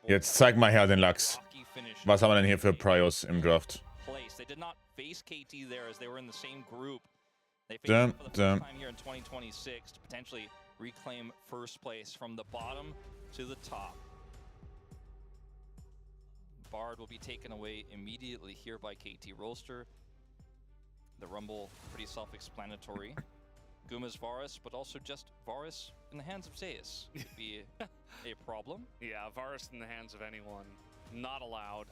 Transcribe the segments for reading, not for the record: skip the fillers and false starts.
Jetzt zeig mal her den Lachs. Was haben wir denn hier für Prios im Draft? Reclaim first place from the bottom to the top. Bard will be taken away immediately here by KT Rolster. The Rumble, pretty self-explanatory. Guma's Varus, but also just Varus in the hands of Zeus could be a problem. Yeah, Varus in the hands of anyone, not allowed.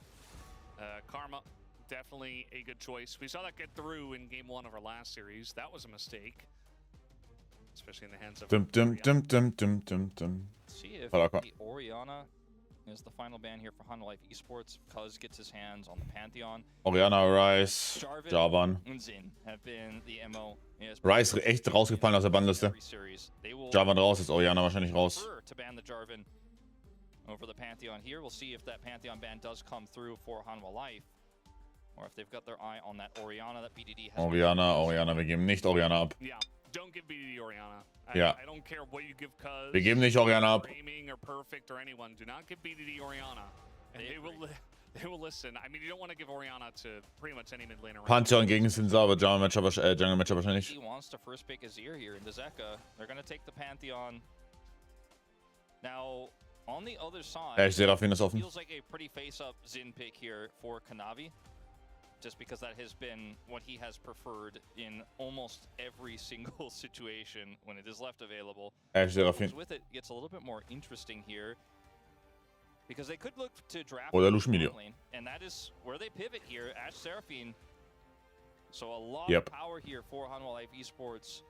Karma, definitely a good choice. We saw that get through in game 1 of our last series. That was a mistake. Especially in the hands of See if the Orianna is the final ban here for Hanwha Life Esports. Cuz gets his hands on the Pantheon. Orianna, Rice, Jarvan. Und Zin have been the MO. Rice echt rausgefallen aus der Bannliste. Jarvan raus, ist Orianna wahrscheinlich raus. To ban the Jarvan over the Pantheon here. We'll see if that Pantheon ban does come through for Hanwha Life. Or if they've got their eye on that Orianna that BDD has. Orianna, wir geben nicht Orianna ab. Yeah. Don't give BDD Orianna. Ja. I don't care what you give Cuz. Wir geben nicht Orianna ab. Or perfect or anyone. Do not give BDD Orianna. And they will listen. I mean, you don't want to give Orianna to pretty much any mid laner. Pantheon gegen Sinza, aber Jungle Matchup wahrscheinlich. He wants to first pick Azir here into Zeka. They're going to take the Pantheon. Now, on the other side, Ich sehe Raffin ist offen. Feels like a pretty face-up Zin pick here for Kanavi. Just because that has been what he has preferred in almost every single situation when it is left available. With it gets a little bit more interesting here because they could look to draft lane, and that is where they pivot here. Ashe Seraphine. So a lot of power here for Hanwha Life Esports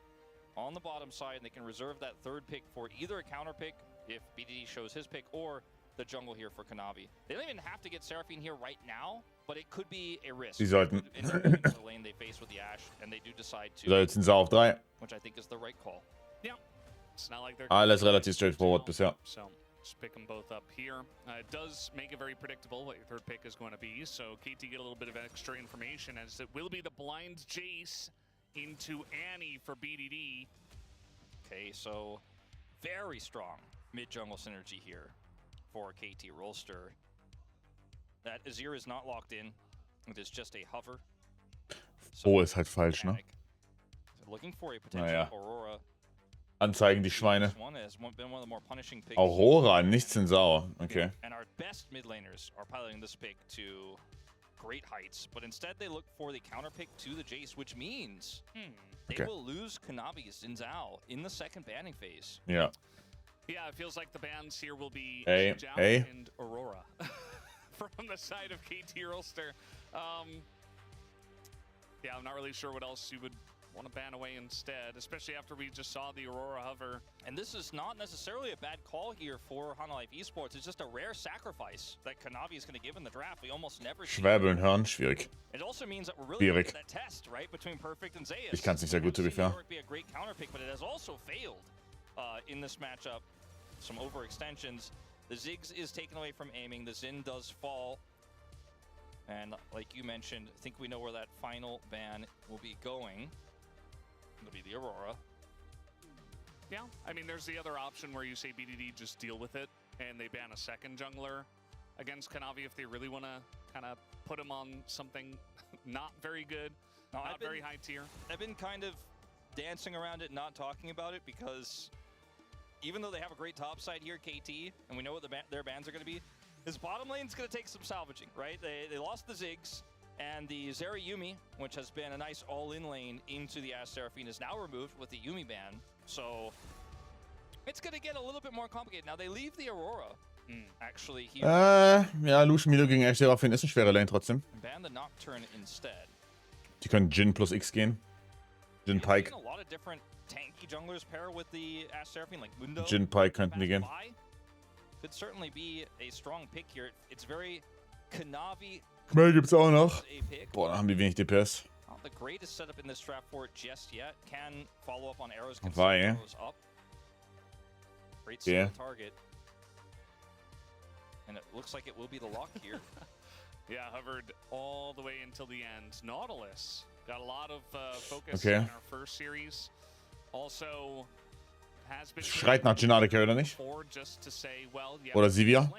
on the bottom side, and they can reserve that third pick for either a counter pick if BDD shows his pick or the jungle here for Kanavi. They don't even have to get Seraphine here right now, but it could be a risk. Sie sollten. The lane they face with the Ashe, and they do decide to. So, jetzt sind sie auf 3. Which I think is the right call. Yeah. It's not like they're Alles relativ straightforward bisher. So, just pick them both up here. It does make it very predictable what your third pick is going to be. So, KT get a little bit of extra information as it will be the blind Jace into Annie for BDD. Okay, so very strong mid-jungle synergy here for KT Rolster. That Azir is not locked in. It is just a hover. So ist halt falsch, ne? Looking for a potential Aurora. Anzeigen die Schweine. Aurora, nichts in Sau. Okay. And our best mid laners are piloting this pick to great heights, but instead they look for the counter pick to the Jace, which means they will lose Kanavi Xin Zhao in the second banning phase. Yeah. Yeah, it feels like the bans here will be Zhao and Aurora from the side of KT Rolster. Yeah, I'm not really sure what else you would want to ban away instead, especially after we just saw the Aurora hover. And this is not necessarily a bad call here for Hanwha Life Esports. It's just a rare sacrifice that Kanavi is going to give in the draft. We almost never see. Schwäbeln hören, schwierig. It also means that we're really good at that test, right, between Perfect and Zeus. Ich kann es nicht sehr gut, to be fair. Be a great counter pick, but it has also failed in this matchup. Some overextensions. The Ziggs is taken away from aiming. The Xin does fall. And like you mentioned, I think we know where that final ban will be going. It'll be the Aurora. Yeah, I mean, there's the other option where you say BDD just deal with it, and they ban a second jungler against Kanavi if they really want to kind of put him on something not very good, not very high tier. I've been kind of dancing around it, not talking about it, because even though they have a great top side here, KT, and we know what their bans are going to be, his bottom lane's going to take some salvaging, right? They lost the Ziggs, and the Zeri Yuumi, which has been a nice all-in lane into the Ashe Seraphine, is now removed with the Yuumi ban. So it's going to get a little bit more complicated. Now they leave the Aurora, actually, here. Ja, Lucian Milo gegen Ashe Seraphine ist eine schwere Lane trotzdem. Ban the Nocturne instead. Die können Jhin plus X gehen. Jhin Pike. A lot of different tanky junglers pair with the Ashe Seraphine, like Mundo. Jhin Pike könnten die gehen. Could certainly be a strong pick here. It's very Kanavi. Mel gibt's auch noch. Boah, da haben die wenig DPS. Not the greatest setup in this draft for it just yet. Can follow up on arrows. Can Vai, up. Great single target. And it looks like it will be the lock here. Yeah, hovered all the way until the end. Nautilus got a lot of focus in our first series. Also has been schreit nach Gennadica, oder nicht? Oder Sivir?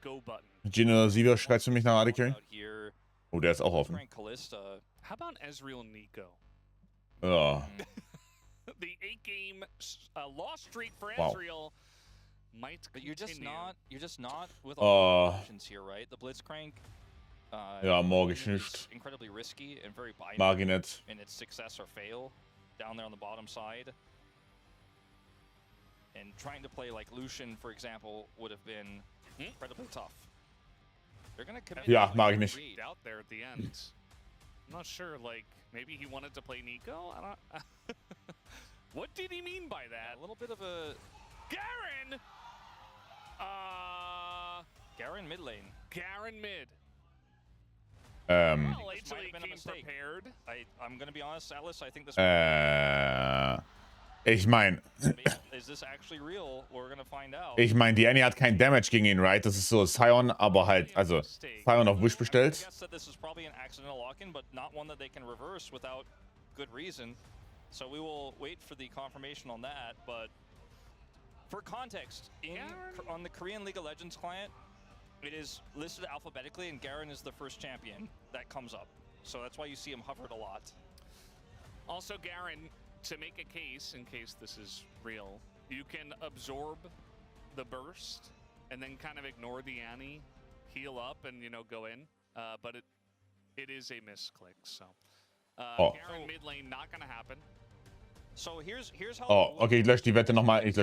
go button. Gino Siever schreit für mich nach AD Carry. Out here, Oh, der ist auch offen. Frank Callista. How about Ezreal Nico? Ja. The 8-game loss streak for Wow. Ezreal might But you're just continue. not with a lot of options here, right? The Blitzcrank. Ja, mag ich is nicht. incredibly risky and very Mag binary ich nicht. in its success or fail down there on the bottom side. And trying to play like Lucian, for example, would have been incredibly tough. They're gonna commit. Ja, to mag ich the nicht. read. Out there at the end. I'm not sure, like, maybe he wanted to play Nico? I don't... What did he mean by that? A little bit of a Garen! Garen mid lane. Garen mid. Ähm, Well, This might HLE have been a came mistake. prepared. I'm gonna be honest, Atlas. I think this. ich mein, Is this actually real? We're gonna find out. die Annie hat kein Damage gegen ihn, right? Das ist so Sion, aber halt, also Sion auf Wish I bestellt. guess that this is probably an accidental lock-in, but not one that they can reverse without good reason. So we will wait for the confirmation on that. But for context, on the Korean League of Legends client, it is listed alphabetically, and Garen is the first champion that comes up. So that's why you see him hovered a lot. Also, Garen, to make a case, in case this is real, you can absorb the burst and then kind of ignore the Annie, heal up, and, you know, go in. But it is a misclick, so. Garen mid lane, not going to happen. So here's how. Oh, okay, ich lösche die Wette nochmal. If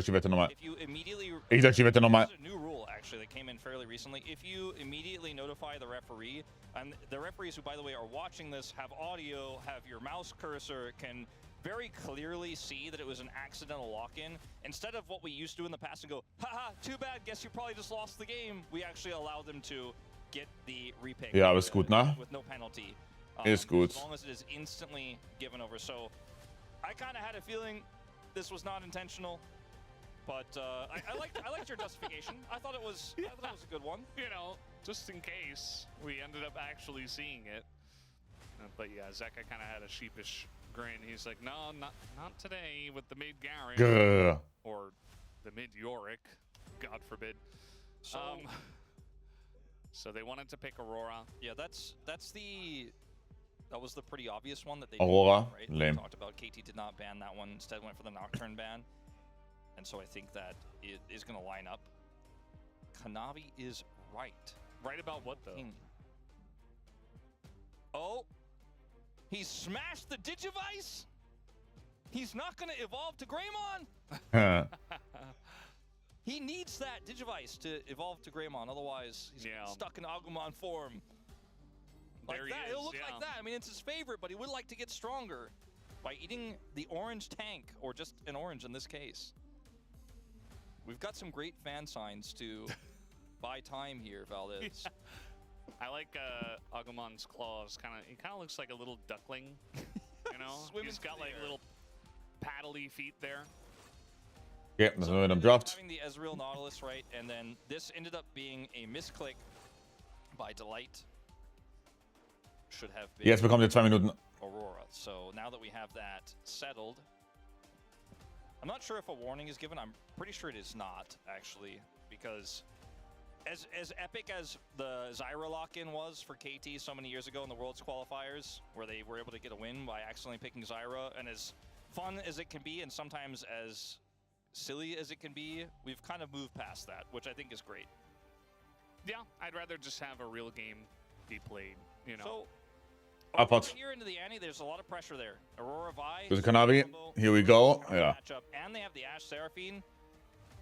you immediately. Ich lösche die Wette nochmal. There's a new rule actually that came in fairly recently. If you immediately notify the referee, and the referees who, by the way, are watching this have audio, have your mouse cursor, can very clearly see that it was an accidental lock-in. Instead of what we used to do in the past and go, haha, too bad, guess you probably just lost the game. We actually allow them to get the repick. Ja, ist gut, ne? With no penalty. Ist gut. As long as it is instantly given over. So I kind of had a feeling this was not intentional, but I liked your justification. I thought it was a good one. You know, just in case we ended up actually seeing it. But yeah, Zeka kind of had a sheepish grin. He's like, no, not today with the mid Garen Grrr. or the mid Yorick, God forbid. So they wanted to pick Aurora. Yeah, that was the pretty obvious one that they Aurora, did, right? lame. We talked about KT did not ban that one, instead went for the Nocturne ban. And so I think that it is going to line up. Kanavi is right. Right about what, though? Oh, he smashed the Digivice? He's not going to evolve to Greymon? He needs that Digivice to evolve to Greymon, otherwise he's stuck in Agumon form. Like that, he'll look like that. I mean, it's his favorite, but he would like to get stronger by eating the orange tank, or just an orange in this case. We've got some great fan signs to buy time here, Valdez. Yeah. I like Agumon's claws. He kind of looks like a little duckling. You know, he's got like little paddly feet there. Ja, das sind wir dann dropped. Having the Ezreal Nautilus, right, and then this ended up being a misclick by Delight. Should have been Jetzt bekommt ihr 2 Minuten. Aurora. So now that we have that settled, I'm not sure if a warning is given. I'm pretty sure it is not, actually, because as epic as the Zyra lock-in was for KT so many years ago in the Worlds qualifiers, where they were able to get a win by accidentally picking Zyra, and as fun as it can be, and sometimes as silly as it can be, we've kind of moved past that, which I think is great. Yeah, I'd rather just have a real game be played, you know. So, Upward. here into the Annie, there's a lot of pressure there. Aurora Vi. There's a Kanavi. Here we go. Yeah. Matchup, and they have the Ashe Seraphine.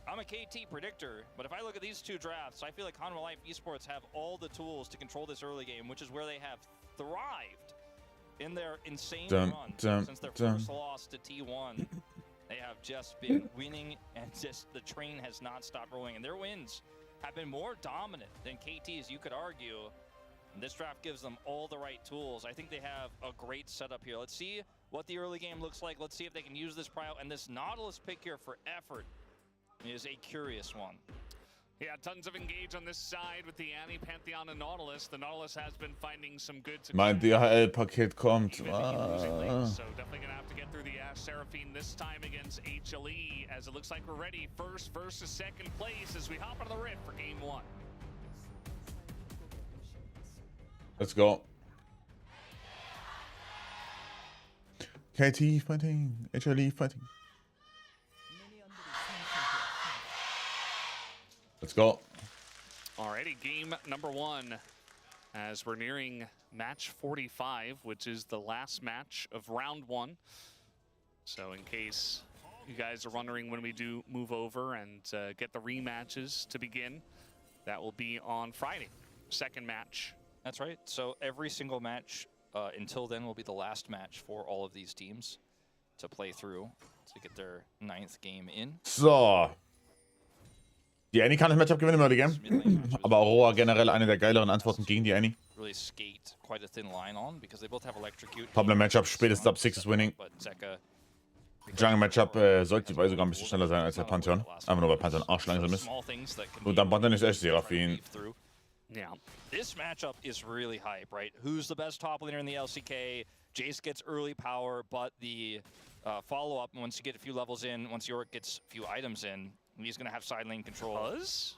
I'm a KT predictor, but if I look at these two drafts, I feel like Hanwha Life Esports have all the tools to control this early game, which is where they have thrived in their insane run since their first loss to T1. They have just been winning, and just the train has not stopped rolling. And their wins have been more dominant than KT's, you could argue. And this draft gives them all the right tools. I think they have a great setup here. Let's see what the early game looks like. Let's see if they can use this Prio. And this Nautilus pick here for effort is a curious one. Yeah, tons of engage on this side with the Annie, Pantheon, and Nautilus. The Nautilus has been finding some good success. Mein DHL-Paket kommt. So definitely going to have to get through the Ashe Seraphine this time against HLE, as it looks like we're ready first versus second place as we hop into the rift for game 1. Let's go. KT fighting. HLE fighting. Let's go. Alrighty, game number 1. As we're nearing match 45, which is the last match of round 1. So in case you guys are wondering when we do move over and get the rematches to begin, that will be on Friday. Second match. That's right. So every single match until then will be the last match for all of these teams to play through to get their 9th game in. So. Die Annie kann das Matchup gewinnen im Early Game. Aber Aurora generell eine der geileren Antworten gegen die Annie. Really skate quite a thin line on because they both have electrocute. Problem Matchup, spätestens ab 6 ist winning. Jungle Matchup sollte die Weise sogar ein bisschen schneller sein als der Pantheon. Einfach nur weil Pantheon arschlangsam ist. Und dann Pantheon ist echt Seraphine. Yeah. This matchup is really hype, right? Who's the best top laner in the LCK? Jace gets early power, but the follow-up, once you get a few levels in, once Yorick gets a few items in, he's going to have side lane control. Buzz?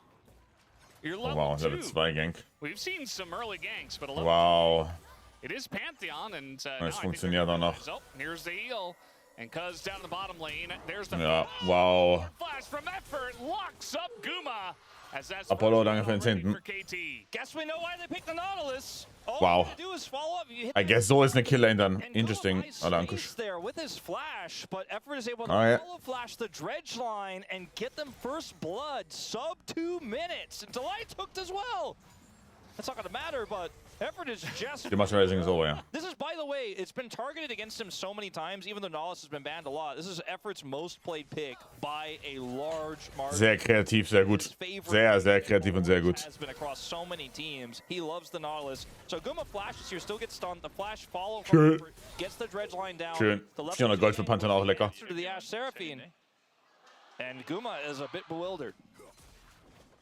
You're Oh, level wow, 2. Level 2 Gank. We've seen some early ganks, but a level Wow. 2. It is Pantheon, and Es funktioniert auch noch. oh, here's the heal. And Cuz down the bottom lane, there's the Ja, wow. flash from Effort, locks up Guma. As that's Apollo, danke für den ready 10. for KT. Guess we know why they picked the Nautilus. All Wow. you have to do is follow up. You hit I guess so ist eine Killlane dann. and Interesting. Guma Oder stays Ankush. there with his flash, but Effort is able to Oh, yeah. follow flash the dredge line and get them first blood sub 2 minutes. And Delight hooked as well. That's not gonna matter, but Effort is just. Die Maschen Racing ist over, ja. This is, by the way, it's been targeted against him so many times, even though Nautilus has been banned a lot. This is Effort's most played pick by a large margin. Sehr kreativ, sehr gut. Sehr, sehr kreativ und sehr gut. Has been across so many teams. He loves the Nautilus. So Guma flashes here, still gets stunned. The flash follow Schön. gets the dredge line down. Schön. The level 400 Gold für Pantheon auch lecker. to the Ash Seraphine. And Guma is a bit bewildered.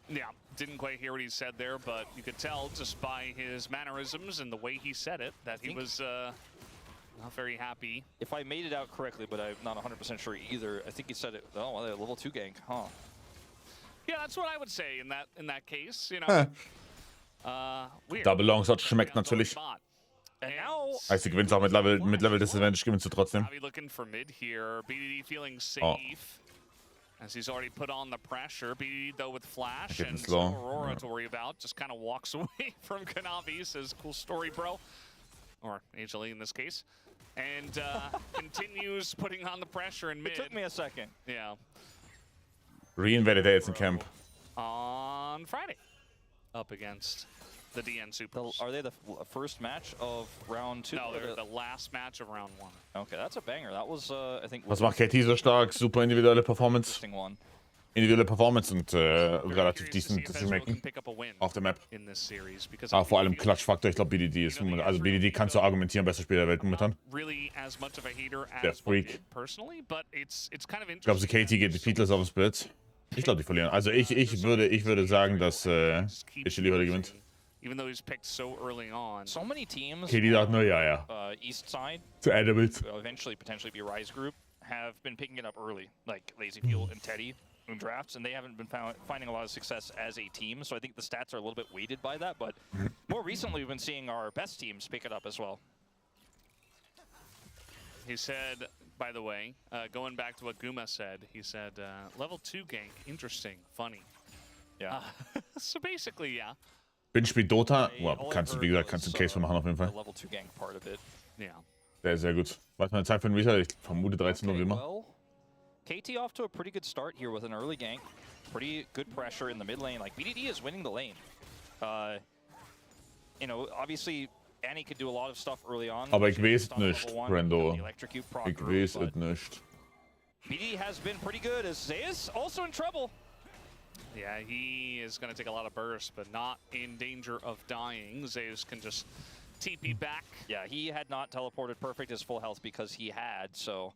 Yeah, didn't quite hear what he said there, but you could tell just by his mannerisms and the way he said it that he was not very happy. If I made it out correctly, but I'm not 100% sure either. I think he said it. Oh, well, level 2 gank, huh? Yeah, that's what I would say in that case. You know, weird. Double Longsword schmeckt natürlich. And now, Heißt, du gewinnst auch mit Level Disadvantage, gewinnst du trotzdem. Navi looking for mid here. BDD feeling safe. Oh. As he's already put on the pressure. BDD though with flash Getting and slow. Aurora to worry about. Just kind of walks away from Kanavi. Says, cool story, bro. Or HLE in this case. And continues putting on the pressure in mid. it took me a second. Yeah. Reinvented er jetzt ein Camp. On Friday. Up against the DN Supers. Are they the first match of round 2? No, they're the last match of round 1. Okay, that's a banger. That was, I think, Was macht KT so stark? Super individuelle Performance. interesting one. Individuelle Performance und relativ Curious to see decent if Decision Ezreal can Making pick up a win auf der Map. in this series because Aber vor I allem feel Klatschfaktor, ich glaube BDD ist, also BDD kannst du argumentieren, bester Spieler der Welt momentan. really as much of a hater Der as Freak. Wicked personally, but it's kind of Ich glaube, interesting. KT geht die Beatles auf den Split. Ich glaube, die verlieren. Also ich würde sagen, dass Just keep HLE heute gewinnt. losing, even though he's picked so early on. So many teams, KT sagt nur ja. East side, Zu Ende willst. eventually potentially be Rise Group, have been picking it up early, like Lazy Fuel and Teddy in drafts, and they haven't been finding a lot of success as a team. So I think the stats are a little bit weighted by that, but more recently we've been seeing our best teams pick it up as well. He said, by the way, going back to what Guma said, he said, level 2 gank, interesting, funny. Yeah. So basically, yeah. Bin spielt Dota. I- Wow, all I kannst du, wie heard gesagt, kannst du einen was, Case für machen auf jeden the Fall. level 2 gank part of it. Yeah. Sehr, sehr gut. Warte mal, Zeit für den Reset. Ich vermute 13 Uhr wie immer. Well, KT off to a pretty good start here with an early gank. Pretty good pressure in the mid lane. Like, BDD is winning the lane. You know, obviously, Annie could do a lot of stuff early on. Aber ich She weiß just on nicht, level 1, Brando. the electrocute proc Ich group, weiß but es nicht. BDD has been pretty good as Zeus also in trouble. Yeah, he is going to take a lot of burst, but not in danger of dying. Zeus can just TP back. Yeah, he had not teleported perfect his full health because he had, so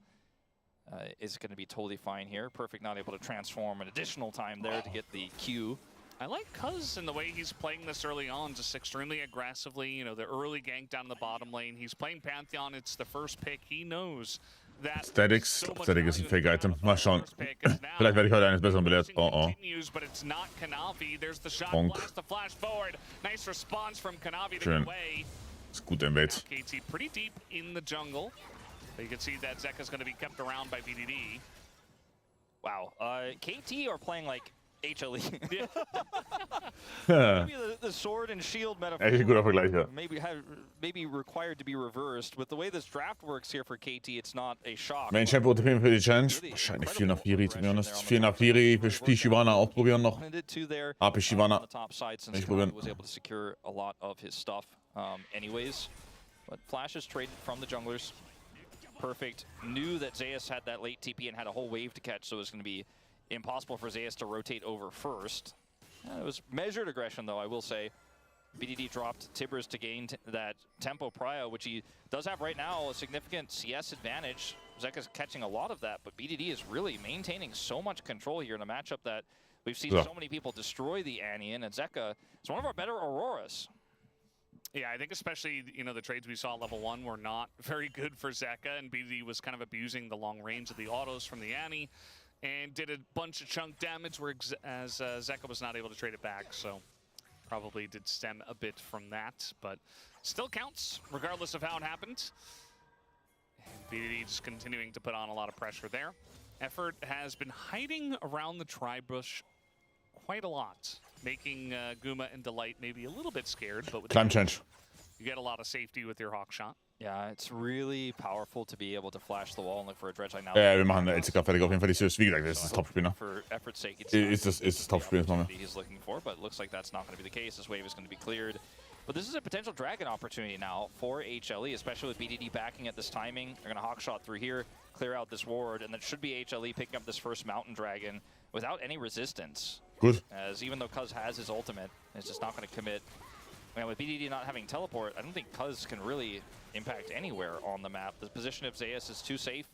it's going to be totally fine here. Perfect not able to transform an additional time there to get the Q. I like Cuz in the way he's playing this early on, just extremely aggressively. You know, the early gank down in the bottom lane. He's playing Pantheon. It's the first pick. He knows that Statics. so much Static ist ein value in Fake-Item. the Mal schauen. first pick is now Vielleicht werde ich heute eines Besseren belehrt. Oh, oh. continues, but it's not Kanavi. There's the shot Bonk. blast, the flash forward. Nice response from Kanavi to Schön. get away. Ist gut, der Bait. KT pretty deep in the jungle. But you can see that Zeka's going to be kept around by BDD. Wow. KT are playing like HLE. Yeah. Maybe the sword and shield metaphor. Echt ein guter Vergleich, ja. Maybe required to be reversed. With the way this draft works here for KT, it's not a shock. Main Champ OTP für die Challenge. Wahrscheinlich 4 nach Firi, to be honest. 4 nach Firi. Ich will Shivana auch probieren noch. AP Shivana. Ich probieren. Was able to secure a lot of his stuff anyways. But Flash is traded from the junglers. Perfect. Knew that Zeus had that late TP and had a whole wave to catch, so it was going to be impossible for Zeus to rotate over first. It was measured aggression, though, I will say. BDD dropped Tibbers to gain that tempo prio, which he does have right now, a significant CS advantage. Zeka's catching a lot of that, but BDD is really maintaining so much control here in a matchup that we've seen so many people destroy the Annie in, and Zeka is one of our better Auroras. Yeah, I think especially, you know, the trades we saw at level 1 were not very good for Zeka, and BDD was kind of abusing the long range of the autos from the Annie and did a bunch of chunk damage as Zeka was not able to trade it back, so probably did stem a bit from that, but still counts regardless of how it happened. And BDD just continuing to put on a lot of pressure there. Effort has been hiding around the tri-bush quite a lot, making Guma and Delight maybe a little bit scared, but with Climb change. you get a lot of safety with your Hawk shot. Yeah, it's really powerful to be able to flash the wall and look for a dredge like now. Wir machen LCK fertig auf jeden Fall. Die Serious. Wie gesagt, das ist das Topspiel, ne? For effort's sake, it's Ist das Topspiel, das machen wir. he's looking for, but it looks like that's not going to be the case. This wave is going to be cleared. But this is a potential dragon opportunity now for HLE, especially with BDD backing at this timing. They're going to Hawk shot through here, clear out this ward, and that should be HLE picking up this first mountain dragon without any resistance. Gut. As even though Cuz has his ultimate, it's just not going to commit. Man, with BDD not having teleport, I don't think Cuz can really impact anywhere on the map. The position of Zeus is too safe.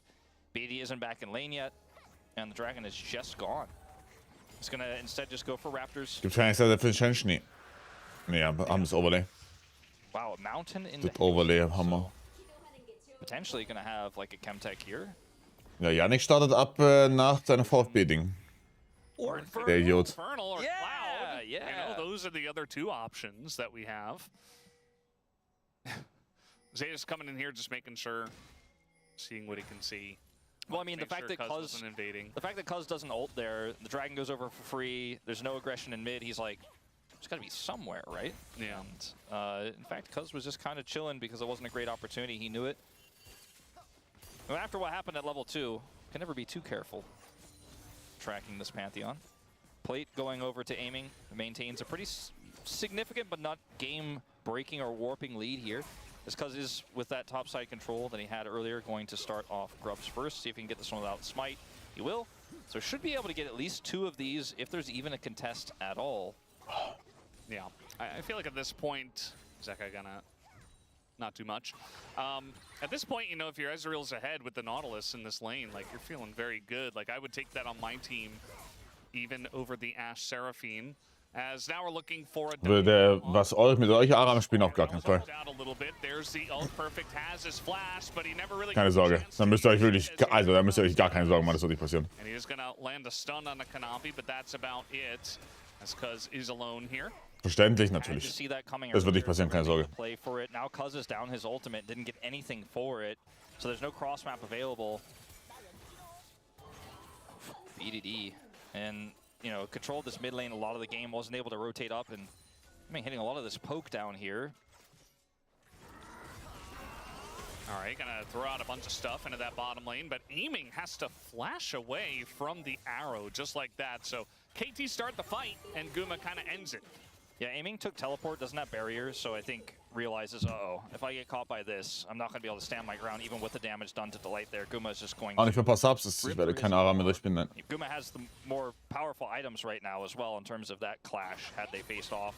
BDD isn't back in lane yet, and the dragon is just gone. He's going to instead just go for Raptors. Gibt wahrscheinlich sehr, sehr viel Challenge. Nee. Nee, haben das Overlay. Wow, a mountain in Das the Overlay haben wir. potentially going to have like a Chemtech here. Ja, Yannick startet ab nach seinem VfB-Ding. Or Der Idiot. Infernal or Yeah, Cloud. yeah. You know, those are the other two options that we have. Zeta's coming in here just making sure, seeing what he can see. Well, I mean, the fact that Cuz Cuz wasn't invading. The fact that Cuz doesn't ult there, the dragon goes over for free, there's no aggression in mid, he's like, there's got to be somewhere, right? Yeah. And, in fact, Cuz was just kind of chilling because it wasn't a great opportunity, he knew it. And after what happened at level 2, can never be too careful tracking this Pantheon. Plate going over to aiming, maintains a pretty significant but not game-breaking or warping lead here. As Cuz is with that topside control that he had earlier, going to start off Grubs first, see if he can get this one without Smite. He will. So should be able to get at least 2 of these if there's even a contest at all. Yeah, I feel like at this point, Zeka gonna not too much. At this point, you know, if your Ezreal's ahead with the Nautilus in this lane, like, you're feeling very good. Like, I would take that on my team, even over the Ashe Seraphine. As now we're looking for a Was mit solchen Aram spielen auf gar keinen Fall. Keine Sorge. Dann müsst ihr euch wirklich, also da müsst ihr euch gar keine Sorgen machen, das wird nicht passieren. And he is gonna land a stun on the Kanavi, but that's about it. As Cuz is alone here. Verständlich, To natürlich. see that coming Das wird nicht earlier, passieren, keine Sorge. play for it. Now Cuz is down his ultimate, didn't get anything for it. So there's no cross map available. BDD. And, you know, controlled this mid lane a lot of the game, wasn't able to rotate up, and I mean, hitting a lot of this poke down here. All right, gonna throw out a bunch of stuff into that bottom lane, but aiming has to flash away from the arrow just like that. So KT start the fight, and Guma kind of ends it. Yeah, aiming took teleport, doesn't have barriers, so I think realizes, uh-oh, if I get caught by this, I'm not going to be able to stand my ground, even with the damage done to Delight there. Guma is just going Auch nicht für ein paar Subs, ich werde keine Aram mehr durchspielen, nein. Guma has the more powerful items right now as well in terms of that clash, had they faced off.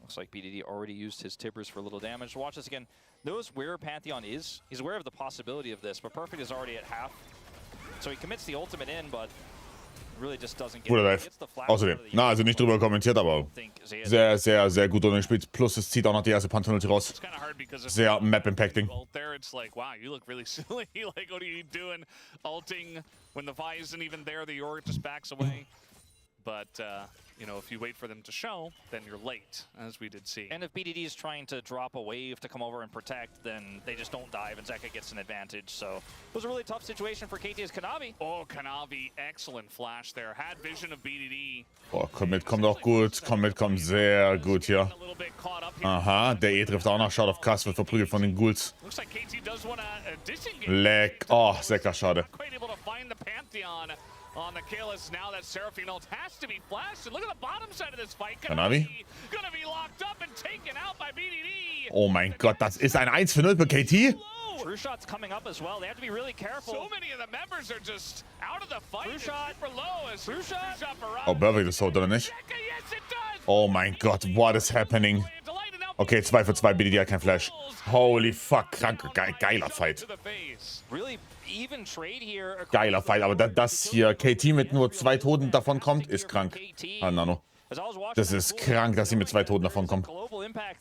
Looks like BDD already used his Tibbers for a little damage. Watch this again. Knows where Pantheon is. He's aware of the possibility of this, but Perfect is already at half. So he commits the ultimate in, but really just doesn't get Guter it. Live. Gets the flash Außerdem. out of the Na, also nicht drüber kommentiert, aber think Zaya sehr, sehr, sehr gut gespielt. Plus es zieht auch noch die erste Panther-Ulti raus. It's kind of hard because if Sehr you Map-Impacting. ult there, it's like, wow, you look really silly. Like, what are you doing? Ulting when the Vi isn't even there, the Yorick just backs away. But, you know, if you wait for them to show, then you're late, as we did see. And if BDD is trying to drop a wave to come over and protect, then they just don't dive, and Zeka gets an advantage. So it was a really tough situation for KT's Kanavi. Oh, Kanavi, excellent flash there. Had vision of BDD. Boah, Commit kommt auch gut. Commit kommt sehr gut hier. A little bit caught up here. Aha, der E trifft auch noch. Schaut auf krass, wird verprügelt von den Ghouls. Looks like KT does want to disengage. Leck. Oh, Zeka, schade. Not quite able to find the Pantheon on the kill as now that Seraphine ult has to be flashed. And look at the bottom side of this fight. Kanavi? Gonna be locked up and taken out by BDD. Oh mein Gott, das ist ein 1 für 0 für KT. True shot's coming up as well. They have to be really careful. So many of the members are just out of the fight. True shot. Super low as True shot. Oh, perfect ist tot, oder nicht? Yes, it does. Oh mein Gott, what is happening? Okay, 2 für 2, BDD hat kein Flash. Holy fuck, krank, geiler Fight. Really even trade here. Geiler Fight, aber das hier, KT mit nur 2 Toten davon kommt, ist krank. Ah, Nano. Das ist krank, dass sie mit 2 Toten davon kommen.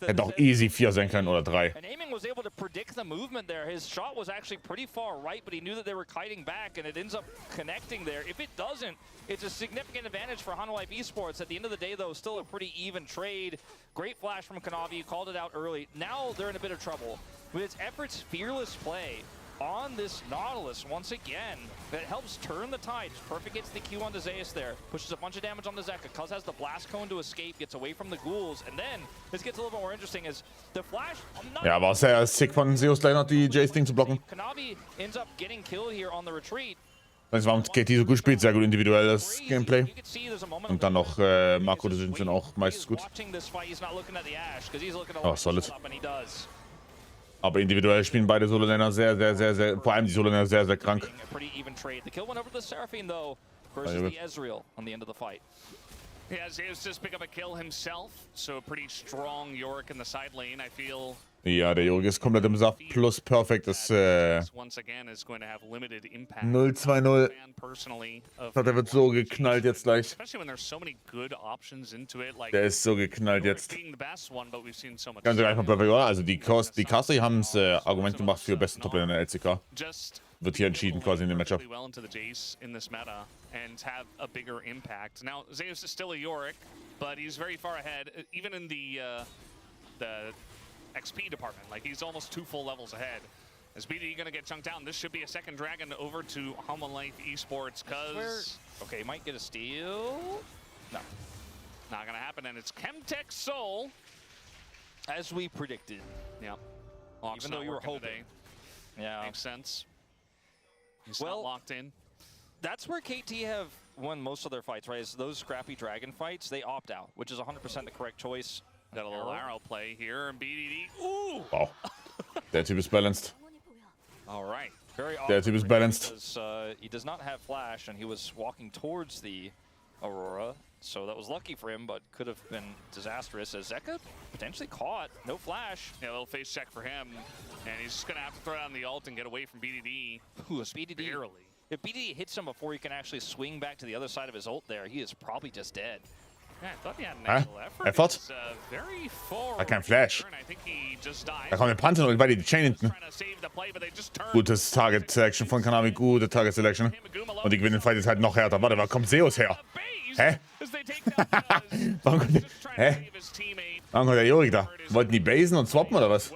Hätte auch easy 4 sein können oder 3. And Aiming was able to predict the movement there. His shot was actually pretty far right, but he knew that they were kiting back, and it ends up connecting there. If it doesn't, it's a significant advantage for Hanwha Esports. At the end of the day, though, still a pretty even trade. Great flash from Kanavi. You called it out early. Now they're in a bit of trouble. With its efforts, fearless play on this Nautilus once again. That helps turn the tide. Perfect gets the Q onto Zeus there. Pushes a bunch of damage on the Zeka. Cuz has the blast cone to escape, gets away from the ghouls. And then, this gets a little bit more interesting as the flash... Ja, war sehr sick von Zeus gleich noch die Jace-Ding zu blocken. Kanavi ends up getting killed here on the retreat. Das war KT so gut spielt, sehr gut individuelles Gameplay. Und dann noch Makro-Decision auch meistens gut. Oh, solid. Aber individuell spielen beide Solo-Laner sehr, vor allem die Solo-Laner sehr krank. Yeah, Zeus just pick up a kill himself, so a pretty strong Yorick in the side lane, I feel. Ja, der Yorick ist komplett im Saft, plus perfekt ist 0-2-0. Der wird so geknallt jetzt gleich. Der ist so geknallt jetzt. Ganz einfach perfekt, oder? Also die Caster haben das Argument gemacht für besten Top-Laner in der LCK. Wird hier entschieden quasi in dem Matchup. And have a bigger impact. Now, Zeus is still a Yorick, but he's very far ahead, even in the XP department. Like, he's almost 2 full levels ahead. Is BDD gonna get chunked down? This should be a second dragon over to HLE Esports, cause... Okay, might get a steal. No. Not gonna happen, and it's Chemtech Soul. As we predicted. Yeah. Even though you were hoping. Today. Yeah. Makes sense. He's not locked in. That's where KT have won most of their fights, right? Is those scrappy dragon fights, they opt out, which is 100% the correct choice. Got a little arrow play here, and BDD. Ooh! Wow. Der Typ ist balanced. All right. Very Der Typ ist balanced. Because, he does not have flash, and he was walking towards the Aurora, so that was lucky for him, but could have been disastrous as Zeka potentially caught. No flash. Yeah, a little face check for him, and he's just going to have to throw down the ult and get away from BDD. Ooh, BDD. Barely. If BDD hits him before he can actually swing back to the other side of his ult there, he is probably just dead. Yeah, I thought he had an actual effort. Effort? Very forward. Hat kein Flash. I think he just died. Da kommt der Panther und bei die Chain hinten. Gutes Target Selection von Kanavi, gute Target Selection. Und die gewinnen den Fight jetzt halt noch härter. Warte, wo kommt Zeus her? Hä? Warum kommt der Yorick da? Wollten die basen und swappen oder was?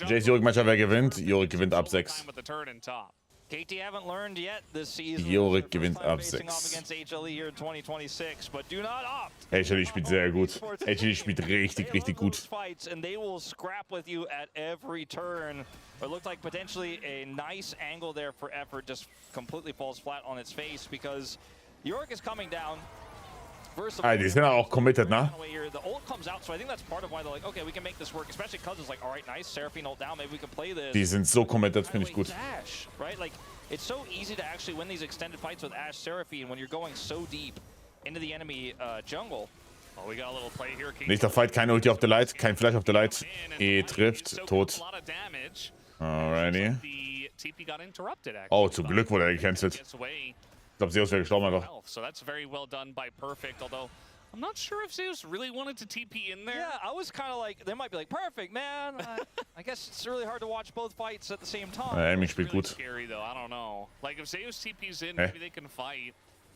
Jace Yorick Matchup, wer gewinnt? Yorick gewinnt ab 6. KT haven't learned yet this season. Yorick gewinnt ab 6. HLE here in 2026, but do not opt. HLE spielt sehr gut. HLE spielt richtig gut. And they will scrap with you at every turn. It looked like potentially a nice angle there for effort just completely falls flat on its face because Yorick is coming down. Ah, die sind auch committed, ne? The ult comes out, so I think that's part of why they're like, okay, we can make this work, especially because it's like, all right, nice, Seraphine ult down, maybe we can play this. Die sind so committed, finde ich gut. Ash, right? Like, it's so easy to actually win these extended fights with Ash Seraphine when you're going so deep into the enemy jungle. Oh, we got a little play here. Nächster Fight, kein Ulti auf der Light, kein Flash auf der Light. E trifft, tot. Alrighty. Oh, zum Glück wurde er gecancelt. Ich glaube, Zeus wäre gestorben einfach. So that's very well done by Perfect, although I'm not sure if Zeus really wanted to TP in there. Yeah, I was kind of like, they might be like, Perfect, man. I guess it's really hard to watch both fights at the same time. Aiming spielt Really gut. scary though, I don't know. Like if Zeus TP's in, maybe they can fight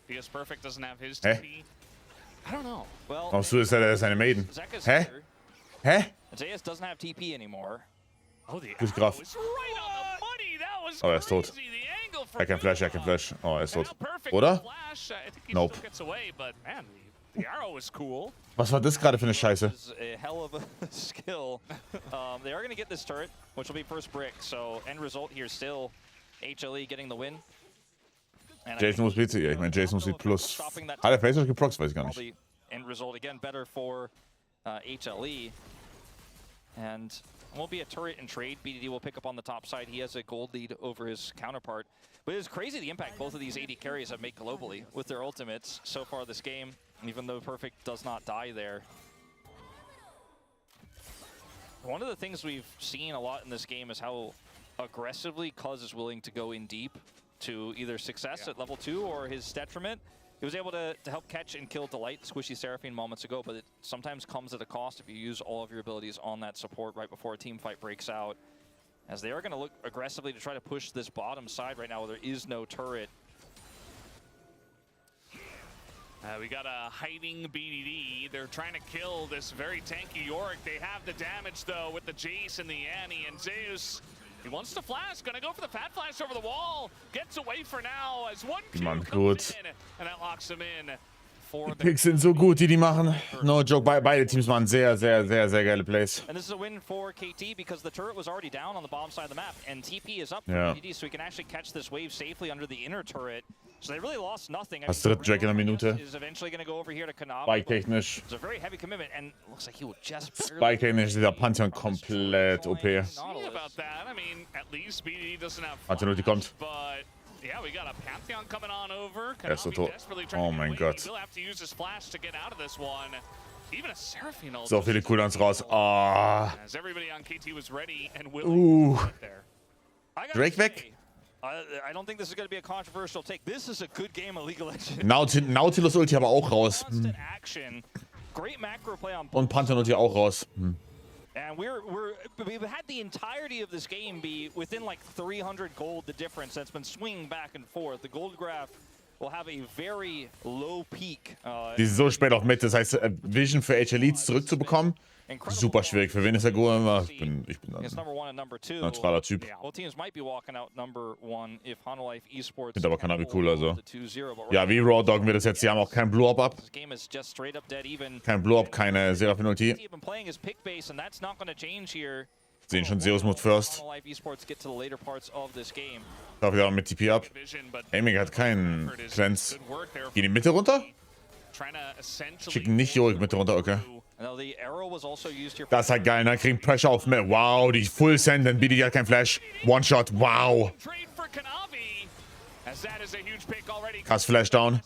because Perfect doesn't have his TP. I don't know. Well, Warum tust du das seine Maiden? Zeka's Hä? here. Hä? Zeus doesn't have TP anymore. Oh, the Gut arrow Graf. is right on the money. That was Oh, er ist tot. crazy. The angle from Er kann Flash, er kann Flash. Oh, er ist tot. Oder? I think he Nope. still gets away, but man, the arrow is cool. Was war das gerade für eine Scheiße? This is a hell of a skill. They are going to get this turret, which will be first brick. So end result here still HLE getting the win. And Jason muss PC. Ja, ich meine, Jason muss mit plus. Hat er vielleicht geproxt? Weiß ich gar nicht. probably end result again better for HLE. And it won't be a turret and trade. BDD will pick up on the top side. He has a gold lead over his counterpart. But it's crazy the impact both of these AD carries have made globally with their ultimates so far this game, even though Perfect does not die there. One of the things we've seen a lot in this game is how aggressively Cuz is willing to go in deep to either success at level 2 or his detriment. He was able to help catch and kill Delight, Squishy Seraphine moments ago, but it sometimes comes at a cost if you use all of your abilities on that support right before a team fight breaks out. As they are going to look aggressively to try to push this bottom side right now where there is no turret. We got a hiding BDD. They're trying to kill this very tanky Yorick. They have the damage though with the Jace and the Annie, and Zeus, he wants to flash, gonna go for the fat flash over the wall. Gets away for now as 1-2 Mann, comes gut. in, and that locks him in. Die Picks sind so gut, die machen. No joke, beide Teams machen sehr geile Plays. And this is a win for KT because the turret was already down on the bottom side of the map, and TP is up for Ja. BDD, so he can actually catch this wave safely under the inner turret. So they really lost nothing. Das dritte Jack in einer Minute. Is eventually going to go over here to Kanavi. Spike-technisch. It's a very heavy commitment, and looks like he will just Spike-technisch ist der Pantheon komplett OP. See about that. I mean, at least BDD doesn't have Pantheon Ulti kommt. but yeah, we got a Pantheon coming on over. Er ist so Kanavi tot. desperately trying Oh to get mein away. Gott. He will have to use his flash to get out of this one. Even a Seraphine ult. So viele Cooldowns raus. Ah. As everybody on KT was ready and willing to get there. Drake weg. I don't think this is going to be a controversial take. This is a good game of League of Legends. Nautilus Ulti aber auch raus. Constant action. Great macro play on Und Pantheon Ulti auch raus. And we've had the entirety of this game be within like 300 gold, the difference that's been swinging back and forth. The gold graph will have a very low peak. Die sind so spät auf Mitte, das heißt, Vision für HLE zurückzubekommen, super schwierig. Für wen ist er gut? Ich bin It's ein number 1 and number 2. neutraler Typ. Both teams might be walking out number 1 if Hanolife Esports. Finde aber Kanavi cool, also. the 2-0, but Ja, wie Raw doggen wir das jetzt? Die haben auch kein Blow-Up. this game is just straight up dead even. Kein Blow-Up, keine Seraphine Ulti. He's been playing his pick base, and that's not going to change here. Sehen schon, Zeus muss first. Hanolife Esports get to the later parts of this game. Ich hoffe, wir haben mit TP ab. Vision, but Aiming hat keinen Cleanse. good work there. Gehen die Mitte runter? Trying to essentially Schicken nicht Jorik Mitte runter, okay. Now the arrow was also used here. Das ist halt geil, ne? Kriegen Pressure auf mir. Wow, die Full Send, dann BDD hat kein Flash. One-Shot, wow. trade for Kanavi, as that is a huge pick already. Krass Flash down.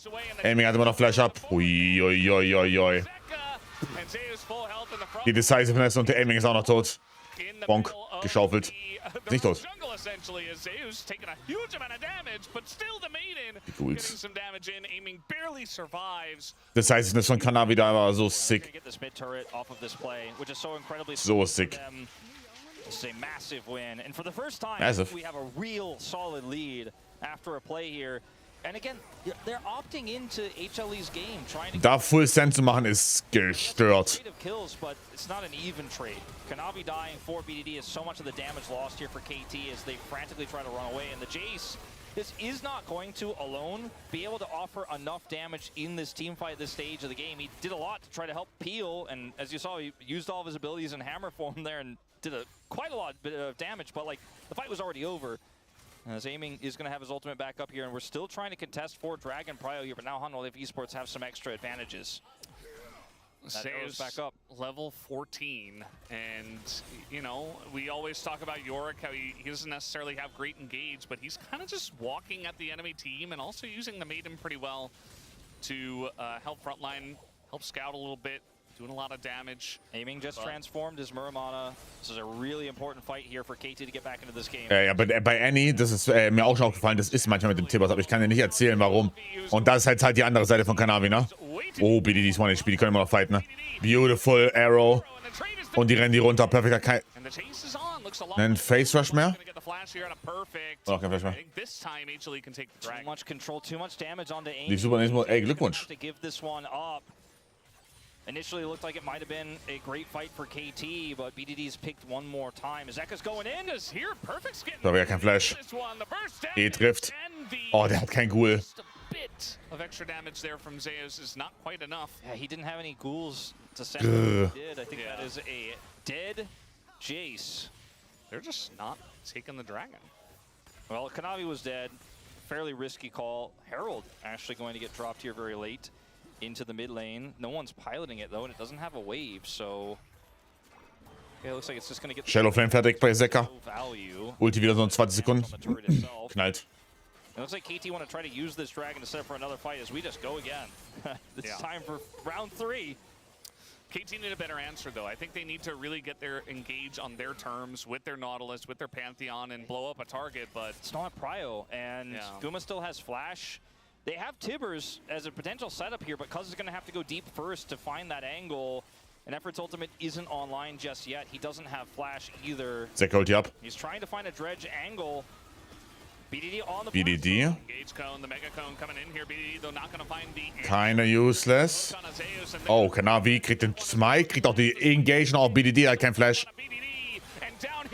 Aiming hat immer noch Flash up. Uiuiuiui. Zeka, and Zeus full health in the front. Die Decisiveness und der Aiming ist auch noch tot. In the Bonk, middle of geschaufelt. the Nicht tot. jungle essentially, as Zeus taking a huge amount of damage, but still the maiden Gut. getting some damage in, aiming barely survives. Decisiveness von Kanavi da war so sick. Get this mid turret off of this play, which is so incredibly So smart for sick. them. This is a massive win, and for the first time, Massive. we have a real solid lead after a play here. And again, they're opting into HLE's game, trying to Da Full Send zu machen ist gestört. trade of kills, but it's not an even trade. Kanavi dying for BDD is so much of the damage lost here for KT as they frantically try to run away. And the Jace, this is not going to alone be able to offer enough damage in this team fight at this stage of the game. He did a lot to try to help Peel, and as you saw, he used all of his abilities in hammer form there and did quite a lot of damage, but like the fight was already over. As Aiming is going to have his ultimate back up here, and we're still trying to contest for Dragon Prio here, but now Hanolife Esports have some extra advantages. That arrow's back up. Level 14, and you know, we always talk about Yorick, how he doesn't necessarily have great engage, but he's kind of just walking at the enemy team and also using the Maiden pretty well to help frontline, help scout a little bit. doing a lot of damage. Aiming just transformed his Muramana. This is a really important fight here for KT to get back into this game. Ja, bei Annie, das ist mir auch schon aufgefallen, das ist manchmal mit dem Tibbers, aber ich kann dir nicht erzählen, warum. Und das ist halt die andere Seite von Kanavi, ne? Oh, BDDs One-HP, die können immer noch fighten, ne? Beautiful Arrow. Und die rennen die runter, perfekter Kein Face Rush mehr? Oh, kein Flash mehr. Too much control, too much damage onto Aim. Lief super, ey, Glückwunsch. To give this one up. Initially, it looked like it might have been a great fight for KT, but BDD's picked one more time. Zeka's going in. Da war ja kein Flash. E trifft. Oh, der hat kein Ghoul. Of extra damage there from Zeus is not quite enough. Yeah, he didn't have any ghouls to send. He did. I think that is a dead Jace. They're just not taking the dragon. Well, Kanavi was dead. Fairly risky call. Herald actually going to get dropped here very late into the mid lane. No one's piloting it though, and it doesn't have a wave, so yeah, it looks like it's just going to get Shadow Flame fertig bei Zeka. value. Ulti wieder so in 20 Sekunden. Knallt. It looks like KT want to try to use this dragon to set up for another fight as we just go again. It's time for round 3. KT need a better answer though. I think they need to really get their engage on their terms with their Nautilus, with their Pantheon, and blow up a target, but it's not Prio, and Guma still has Flash. They have Tibbers as a potential setup here, but Cuz is going to have to go deep first to find that angle. And Effort's ultimate isn't online just yet. He doesn't have Flash either. Zeka holt die ab. He's trying to find a dredge angle. BDD on the BDD. Engage cone, the mega cone coming in here. BDD though not gonna find the Keiner useless. Oh, Kanavi kriegt den Smite, kriegt auch die Engage auf BDD, hat kein Flash.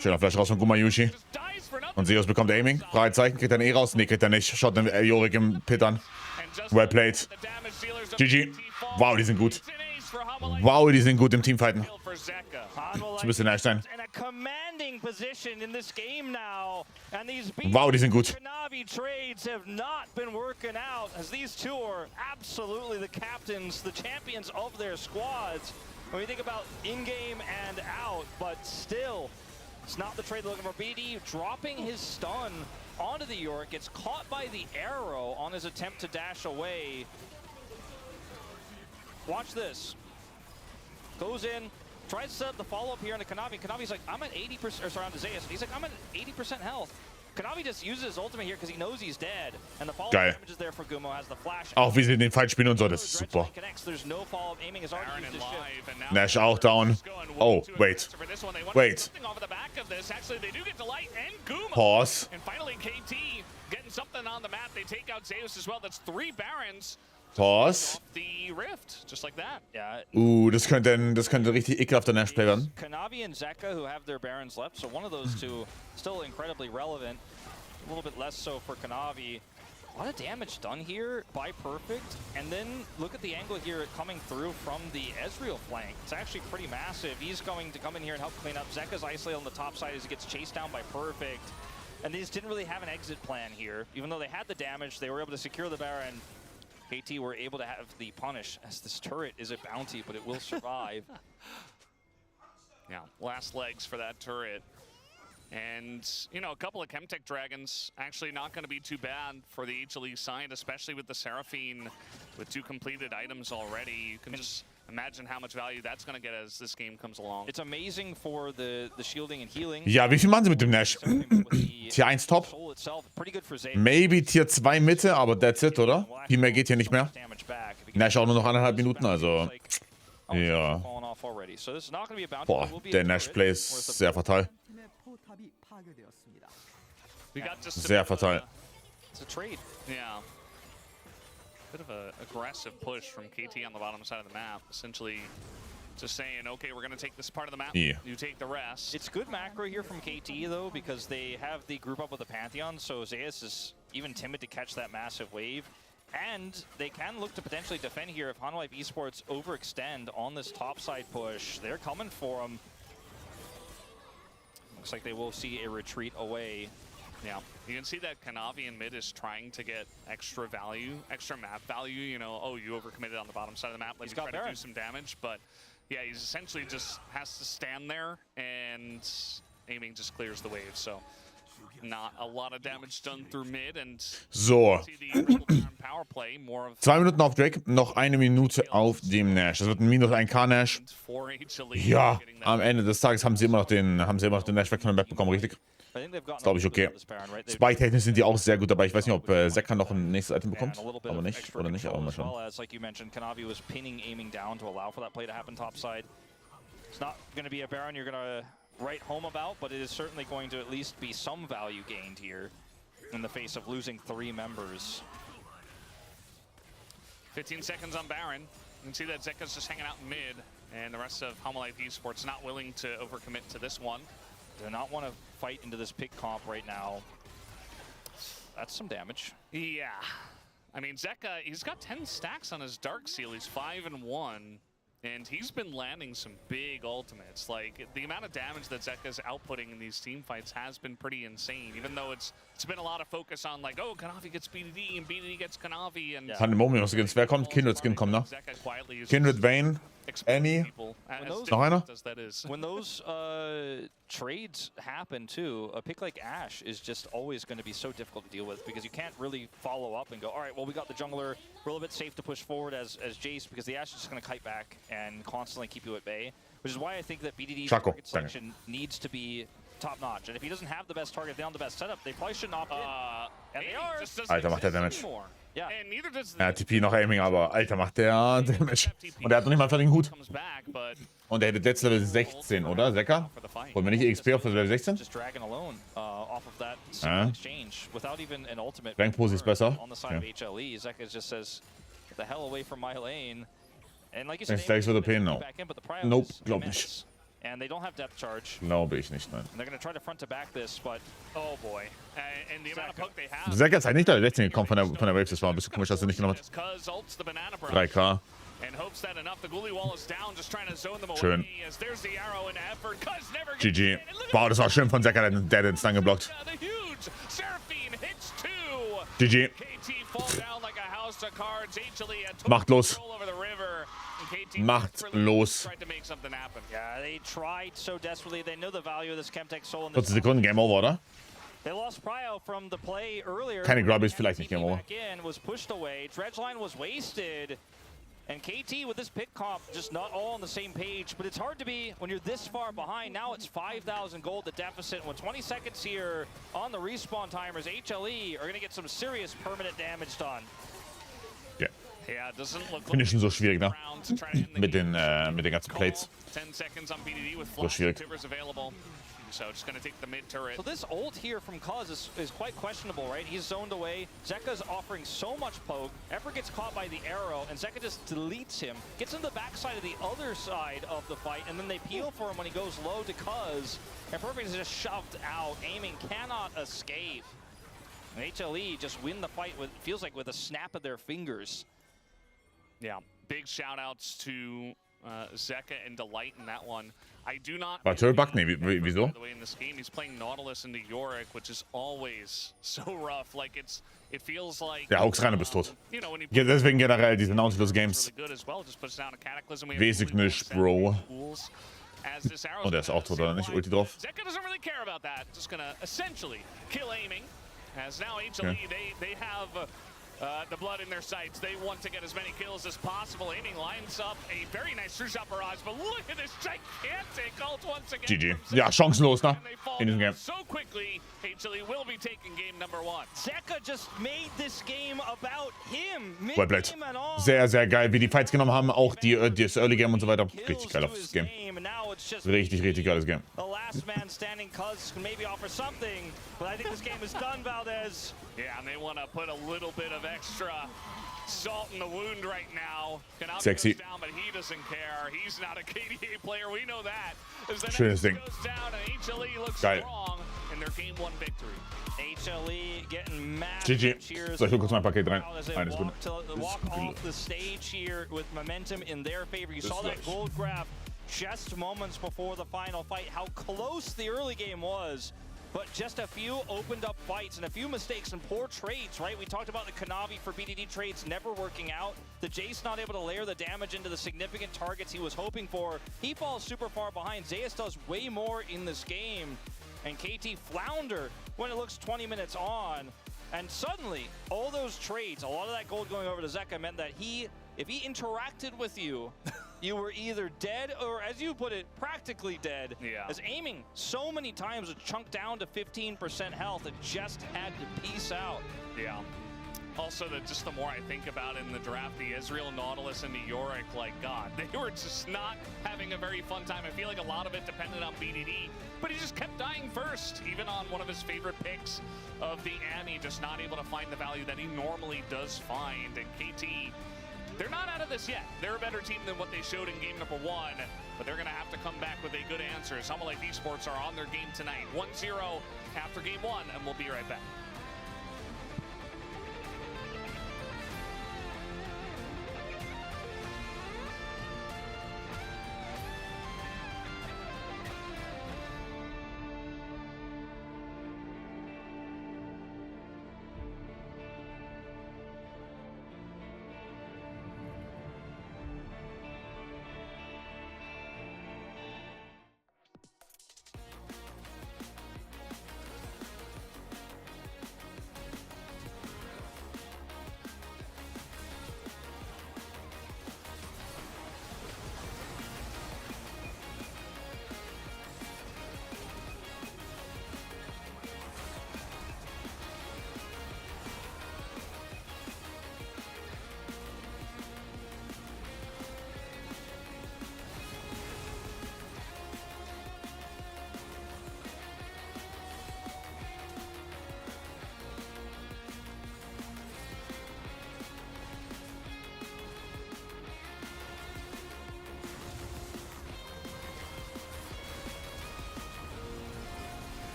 Schöner Flash raus von Gumayushi. Und Zeus bekommt Aiming. Fragezeichen, kriegt er den raus? Nee, kriegt er nicht. Schaut den Jorik im Pit an. Well played. GG. Wow, die sind gut. Wow, die sind gut im Teamfighten. So ein bisschen Einstein. Wow, die sind gut. Kanavi trades have not been working out as these two are absolutely the captains, the champions of their squads. When you think about in-game and out, but still, it's not the trade they're looking for. BD dropping his stun onto the Yorick, gets caught by the arrow on his attempt to dash away. Watch this. Goes in, tries to set up the follow-up here into Kanavi. Kanavi's like, I'm at 80%, or sorry, on Zeus. He's like, I'm at 80% health. Kanavi just uses his ultimate here because he knows he's dead. And the follow-up damage is there for Gumo, has the flash. Auch wie sie den Fight spielen und so, das ist super. Nash auch down. Oh, wait. Wait. Pause. And finally KT getting something on the map. They take out Zeus as well. That's 3 Barons. Pause. The Rift, just like that. Yeah. Das könnte richtig ekelhafter Nash-Play werden. Kanavi and Zeka who have their Barons left, so one of those two still incredibly relevant. A little bit less so for Kanavi. A lot of damage done here by Perfect, and then look at the angle here coming through from the Ezreal flank. It's actually pretty massive. He's going to come in here and help clean up. Zeka's isolated on the top side as he gets chased down by Perfect. And they just didn't really have an exit plan here. Even though they had the damage, they were able to secure the Baron. KT were able to have the punish, as this turret is a bounty, but it will survive. Yeah, last legs for that turret. And, you know, a couple of Chemtech Dragons actually not going to be too bad for the HLE side, especially with the Seraphine with 2 completed items already. You can just imagine how much value that's going to get as this game comes along. It's amazing for the shielding and healing. Ja, wie viel machen sie mit dem Nash? Tier 1 Top. Maybe Tier 2 Mitte, aber that's it, oder? Viel mehr geht hier nicht mehr. Nash auch nur noch 1,5 Minuten, also... Ja. Boah, der Nash-Play ist sehr fatal. Sehr fatal. It's a trade. Yeah. Bit of an aggressive push from KT on the bottom side of the map. Essentially just saying, okay, we're going to take this part of the map. Yeah. You take the rest. It's good macro here from KT, though, because they have the group up with the Pantheon, so Zeus is even timid to catch that massive wave. And they can look to potentially defend here if Hanwha Esports overextend on this topside push. They're coming for them. Looks like they will see a retreat away. Yeah, you can see that Kanavi in mid is trying to get extra value, extra map value. You know, oh, you overcommitted on the bottom side of the map. Let's try to do some damage. But yeah, he's essentially just has to stand there, and aiming just clears the wave. So not a lot of damage done through mid, and So. see the triple Baron power play, more of 2 Minuten auf Drake, noch 1 Minute auf dem Nash. Das wird ein Minus 1k Nash. for HLE Ja, getting that. am Ende des Tages haben sie immer noch den Nash weg von dem Back bekommen, richtig? Das glaube ich, okay. Spike-technisch sind die auch sehr gut dabei. Ich weiß nicht, ob Sekka noch ein nächstes Item bekommt. Aber nicht, oder nicht, aber mal schauen. Like you mentioned, Kanavi was pinning, aiming down to allow for that play to happen topside. It's not going to be a Baron you're going to write home about, but it is certainly going to at least be some value gained here in the face of losing 3 members. 15 seconds on Baron. You can see that Zekka's just hanging out in mid, and the rest of HLE Esports not willing to overcommit to this one. Do not want to fight into this pick comp right now. That's some damage. Yeah. I mean, Zekka, he's got 10 stacks on his Dark Seal. He's 5-1. And he's been landing some big ultimates. Like, the amount of damage that Zekka's outputting in these team fights has been pretty insane. Even though it's been a lot of focus on, like, oh, Kanavi gets BDD and BDD gets Kanavi. And Kann im Moment was wer kommt? Kindred-Skin kommt, ne? Kindred, Vayne, Annie. Noch einer? When those trades happen too, a pick like Ashe is just always going to be so difficult to deal with because you can't really follow up and go, all right, well, we got the jungler, we're a little bit safe to push forward as Jace because the Ashe is just going to kite back and constantly keep you at bay, which is why I think that BDD's target selection needs to be top-notch. And if he doesn't have the best target, they don't have the best setup, they probably shouldn't opt in. And they are. Alter, macht der Damage. Ja. Er hat TP noch Aiming, aber Alter, macht der Damage. Und er hat noch nicht mal einen fertigen Hut. Und er hätte jetzt Level 16, oder? Sekka? Wollen wir nicht XP auf Level 16? Rank-Pose ist besser. Okay. Denkst du, wird OP? No. Nope, glaub nicht. And they don't have depth charge. Glaube ich nicht, nein. And they're going to try to front to back this, but oh boy. And the amount of poke they have. Sekka ist halt nicht Level 16 gekommen von der Waves, das war ein bisschen komisch, dass er nicht genommen hat. 3k. Schön. GG. Wow, das war schön von Sekka, der hat den Stun geblockt. GG. Macht los. Macht los. 40 Sekunden, Game Over, oder? Keine Grubbies, vielleicht nicht Game Over. And KT with this pick comp, just not all on the same page, but it's hard to be when you're this far behind. Now it's 5,000 gold, the deficit. With 20 seconds here on the respawn timers, HLE are going to get some serious permanent damage done. Ja. Finde ich schon so schwierig, ne? Mit den ganzen Plates. So schwierig. So just going to take the mid turret. So this ult here from Cuz is quite questionable, right? He's zoned away. Zekka's offering so much poke. Ever gets caught by the arrow, and Zekka just deletes him. Gets in the backside of the other side of the fight, and then they peel for him when he goes low to Cuz. And Perfect is just shoved out. Aiming cannot escape. And HLE just win the fight with, feels like with a snap of their fingers. Yeah, big shout outs to Zekka and Delight in that one. I do not. War Turret-Bug? Nee, wieso? By the way, in this game, he's playing Nautilus into Yorick, which is always so rough. Like it feels like. Der Augsreiner bist tot. Ja, deswegen generell diese Nautilus-Games. Wesentlich nicht, Bro. Und er ist auch tot, oder nicht? Ulti drauf. Zekka doesn't really care about that. Just gonna essentially kill aiming. As now HLE, they have the blood in their sights. They want to get as many kills as possible. Aiming lines up a very nice two-shot barrage, but look at this gigantic ult once again. GG. Ja, chancenlos, ne? In diesem Game. So quickly, HLE will be taking game number 1. Zekka just made this game about him. Webblade. Sehr, sehr geil, wie die Fights genommen haben. Auch das Early Game und so weiter. Richtig geil auf das Game. Richtig, richtig geiles Game. The last man standing Cuz can maybe offer something, but I think this game is done, Valdez. Yeah, and they want to put a little bit of extra salt in the wound right now. Sexy. Down, but he doesn't care. He's not a KDA player. We know that. Schönes Ding. Geil. HLE getting mad. GG. So, ich hol kurz mein Paket rein. Eine Sekunde. Walk off the stage here with momentum in their favor. You saw that gold grab just moments before the final fight. How close the early game was. But just a few opened up fights and a few mistakes and poor trades, right? We talked about the Kanavi for BDD trades never working out. The Jace not able to layer the damage into the significant targets he was hoping for. He falls super far behind. Zeus does way more in this game. And KT flounder when it looks 20 minutes on. And suddenly, all those trades, a lot of that gold going over to Zeka meant that if he interacted with you, you were either dead or, as you put it, practically dead. Yeah. As aiming so many times would chunk down to 15% health, it just had to peace out. Yeah. Also, just the more I think about it in the draft, the Israel, Nautilus, and the Yorick, like, God, they were just not having a very fun time. I feel like a lot of it depended on BDD, but he just kept dying first, even on one of his favorite picks of the Annie, just not able to find the value that he normally does find. And KT, they're not out of this yet. They're a better team than what they showed in game number 1, but they're going to have to come back with a good answer. Life Esports are on their game tonight, 1-0 after game 1, and we'll be right back.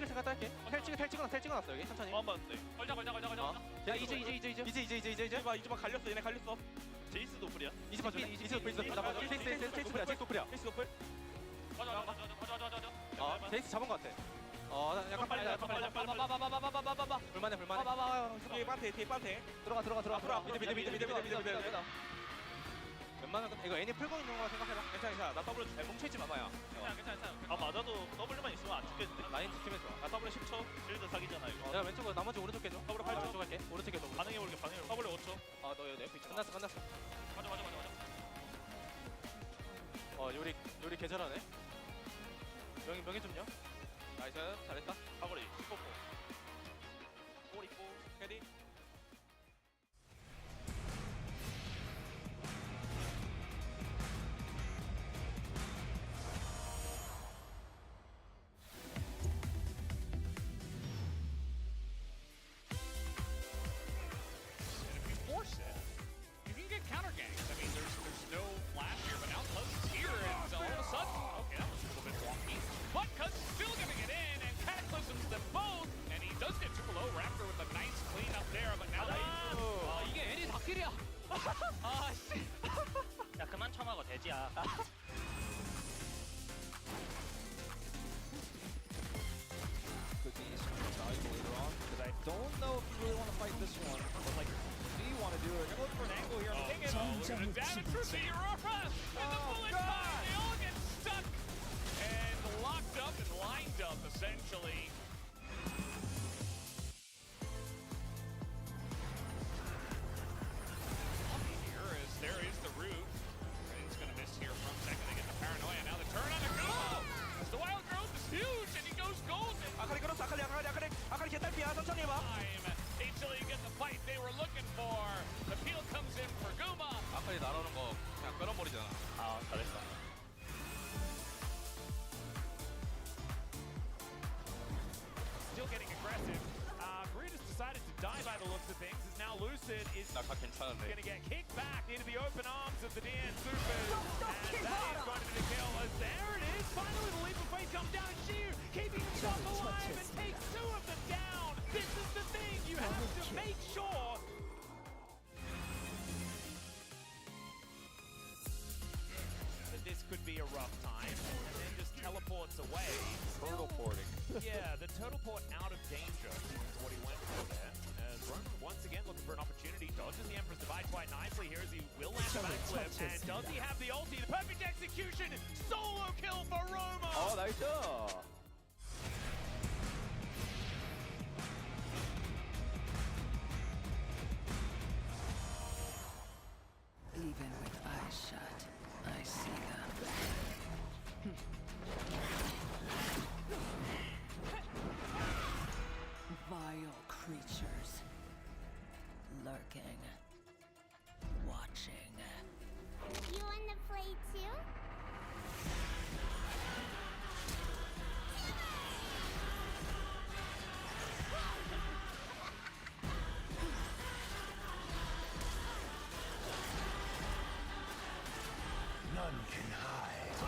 생각 할게. 텔 찍어놨어 여기 천천히. 안 봤는데. 걸자. 야 이제 봐 갈렸어. 얘네 갈렸어. 제이스 노플이야. 이제 봐. 이제 노플 있어. 나 봐. 제이스 노플이야. 맞아. 제이스 잡은 거 같아. 약간 빨리. 불만해. 뒤에 빨대. 들어가. 미드. 웬만한 이거 애니 풀고 있는 거라 생각해봐. 괜찮아. 나 W 잘 뭉쳐있지 마봐요. 괜찮아. 아 맞아도 W만 있으면 안 죽겠는데. 라인 지키면서. 아 W 10초. 실드 사기잖아 이거. 내가 왼쪽으로 나머지 오른쪽 해줘. W 8초. 왼쪽 할게. 오른쪽 해줘. 반응해볼게. W 5초. 너 옆에 있잖아. 끝났어. 맞아. 요리 개 잘하네. 명예 좀요. 나이스. 잘했다. 사거리 10포. 골 있고. 캐리. Counter gangs. I mean, there's no flash here, but now Cuz is here, and all of a sudden, okay, that was a little bit wonky. But Cuz is still gonna get in, and Cataclysms them both, and he does get triple O. Raptor with a nice clean up there, but now 이게 애니 닭킬이야. 씨. 야 그만 쳐먹어 돼지야. Could be some valuable later on, because I don't know if you really want to fight this one, but like, do you want to do it? You're looking for an angle here. look at the damage from the Aurora, and the bullet time, they all get stuck, and locked up and lined up, essentially. There is the root. It's going to miss here from second. They get the paranoia. Now the turn on the Gumo. The wild growth is huge, and he goes golden. 아카리 끌었어. 아카리 개딸피야. 천천히 해봐. HLE get the fight they were looking for. The peel comes in for Guma. 아카리 날아오는 거 그냥 끌어버리잖아. 아 잘했어. Still getting aggressive. Greed has decided to die by the looks of things. Is now Lucid is 나카 괜찮은데. going to get kicked back into the open arms of the DN Supers. And that is going to be the kill. As there it is. Finally, the leap of faith comes down. Sheer keeping himself alive and takes 2 of them down. This is the thing. You have to make sure. That this could be a rough time. time and then just teleports away. Turtle porting. Yeah, the turtle port out of danger is what he went for there. As Roman once again looking for an opportunity, dodges the Emperor's Divide quite nicely here as he will land a backflip. And does he have the ulti? The perfect execution! Solo kill for Roma! Oh, 나이스! Even with eyes shut, I see them. Vile creatures. Lurking. Watching. You wanna play too? None can hide.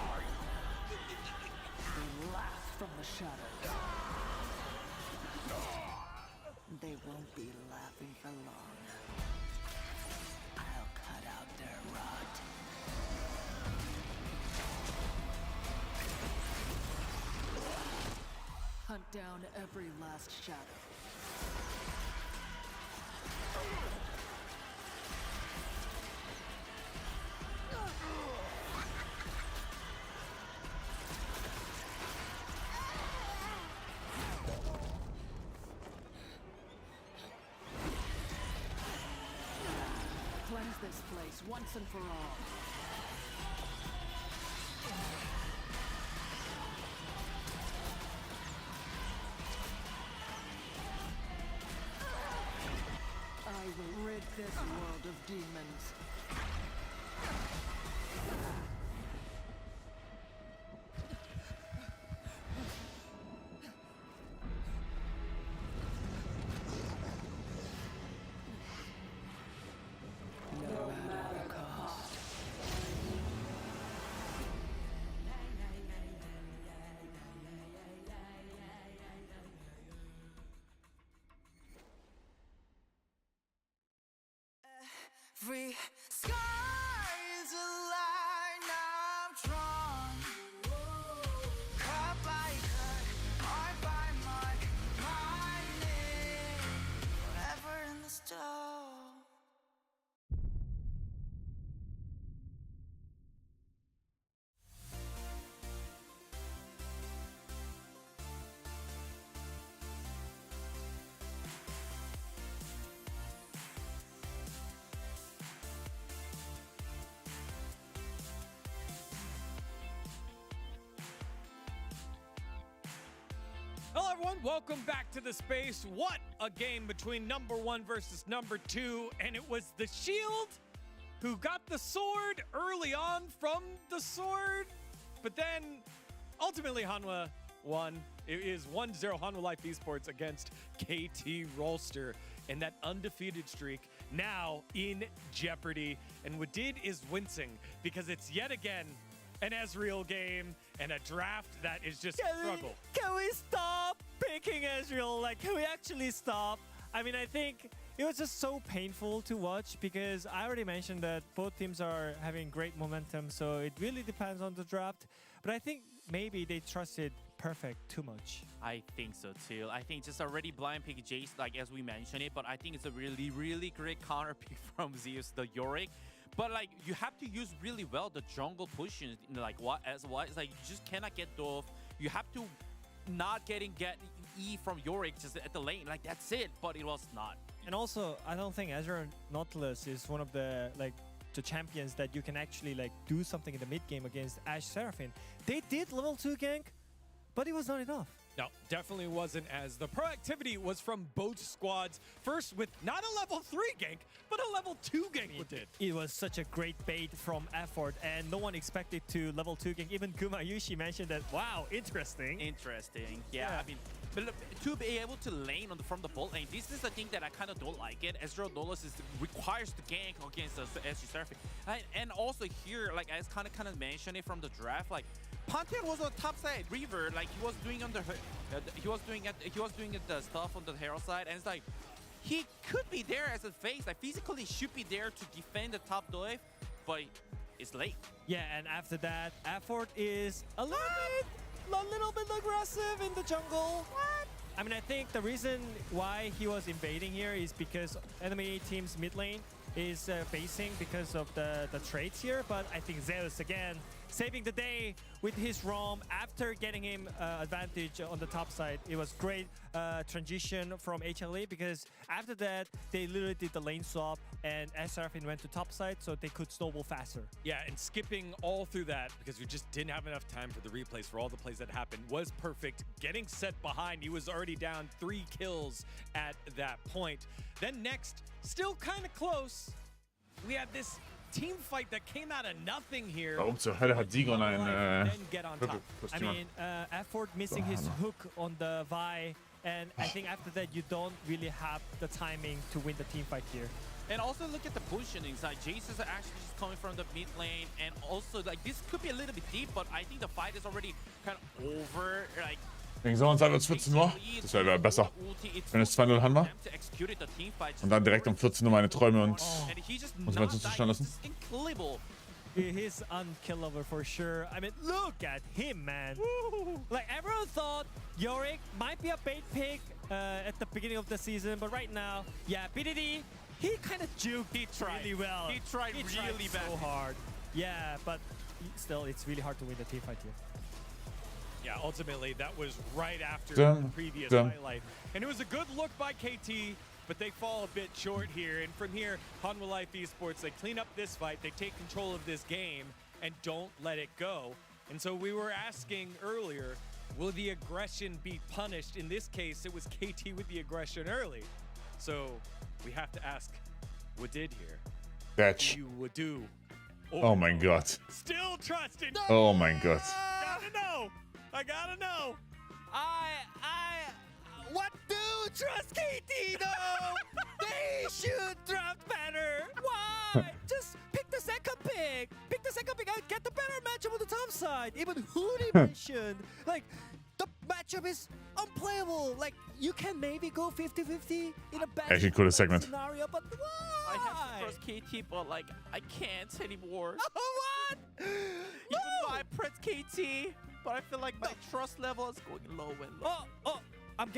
They laugh from the shadows. They won't be laughing for long. I'll cut out their rot. Hunt down every last shadow. Cleanse this place once and for all. I will rid this world of demons. No matter the cost. Every sky is a line I've drawn. Cut by cut, mark by mark, mining forever in the stone. Hello everyone, welcome back to the space. What a game between number 1 versus number 2, and it was the Shield who got the sword early on from the sword, but then ultimately Hanwha won. It is 1-0 Hanwha Life Esports against KT Rolster, and that undefeated streak now in jeopardy. And what did is wincing because it's yet again an Ezreal game and a draft that is just struggle. Can we stop picking Ezreal? Like, can we actually stop? I mean, I think it was just so painful to watch because I already mentioned that both teams are having great momentum, so it really depends on the draft. But I think maybe they trusted Perfect too much. I think so too. I think just already blind pick Jace, like as we mentioned it, but I think it's a really, really great counter pick from Zeus, the Yorick. But like you have to use really well the jungle pushes, like it's like you just cannot get off. You have to not get E from Yorick just at the lane, like that's it. But it was not. And also, I don't think Ezreal Nautilus is one of the champions that you can actually like do something in the mid game against Ashe Seraphine. They did level 2 gank, but it was not enough. No, definitely wasn't, as the proactivity was from both squads. First with not a level 3 gank, but a level 2 gank with it. It was such a great bait from Effort, and no one expected to level 2 gank. Even Gumayushi mentioned that, wow, interesting. Interesting, yeah. I mean, but look, to be able to lane from the bot lane, this is the thing that I kind of don't like it. Ezreal Nautilus requires the gank against the SG Seraphine. And also here, like I kind of mentioned it from the draft, like Pantheon was on top side Reaver, like he was doing on the the stuff on the hero side, and it's like he could be there as a face, like physically should be there to defend the top dive, but it's late. Yeah, and after that, Effort is a little bit aggressive in the jungle. What? I mean, I think the reason why he was invading here is because enemy team's mid lane is basing because of the trades here. But I think Zeus, again, saving the day with his roam after getting him advantage on the top side. It was great transition from HLE because after that, they literally did the lane swap and Seraphine went to top side so they could snowball faster. Yeah, and skipping all through that because we just didn't have enough time for the replays for all the plays that happened was perfect. Getting set behind, he was already down 3 kills at that point. Then next, still kind of close, we have this team fight that came out of nothing here. Warum zur Hölle hat Sigon ein Then get on top. I Kostüm? mean, Effort missing his hook on the Vi, and I think after that you don't really have the timing to win the team fight here. And also look at the positioning side. Jace is actually just coming from the mid lane, and also like this could be a little bit deep, but I think the fight is already kind of over. Like Wegen so, und sagen wir uns 14 Uhr. Das wäre besser, wenn es 2-0 haben wir. Und dann direkt um 14 Uhr meine Träume und muss man uns zuschauen lassen. He's unkillable for sure. I mean, look at him, man. Like, everyone thought Yorick might be a bait pick at the beginning of the season, but right now, yeah, BDD, he kind of juked really well. He tried really bad. So hard. Yeah, but still, it's really hard to win the team fight here. Yeah, ultimately, that was right after the previous highlight. And it was a good look by KT, but they fall a bit short here. And from here, Hanwha Life Esports, they clean up this fight, they take control of this game, and don't let it go. And so we were asking earlier, will the aggression be punished? In this case, it was KT with the aggression early. So we have to ask, what did here? That's. You would do. Oh my god. Still trusted. Oh my god. Gotta know. I gotta know. What do trust KT though? They should draft better. Why? Just pick the second pick. Pick the second pick and get the better matchup on the top side. Even Hootie mentioned, like, the matchup is unplayable. Like, you can maybe go 50-50 in a bad Actually, cool segment. scenario, but why? I have to trust KT, but like I can't anymore. What? Even though I press KT, but I feel like my trust level is going low and low. Oh, I'm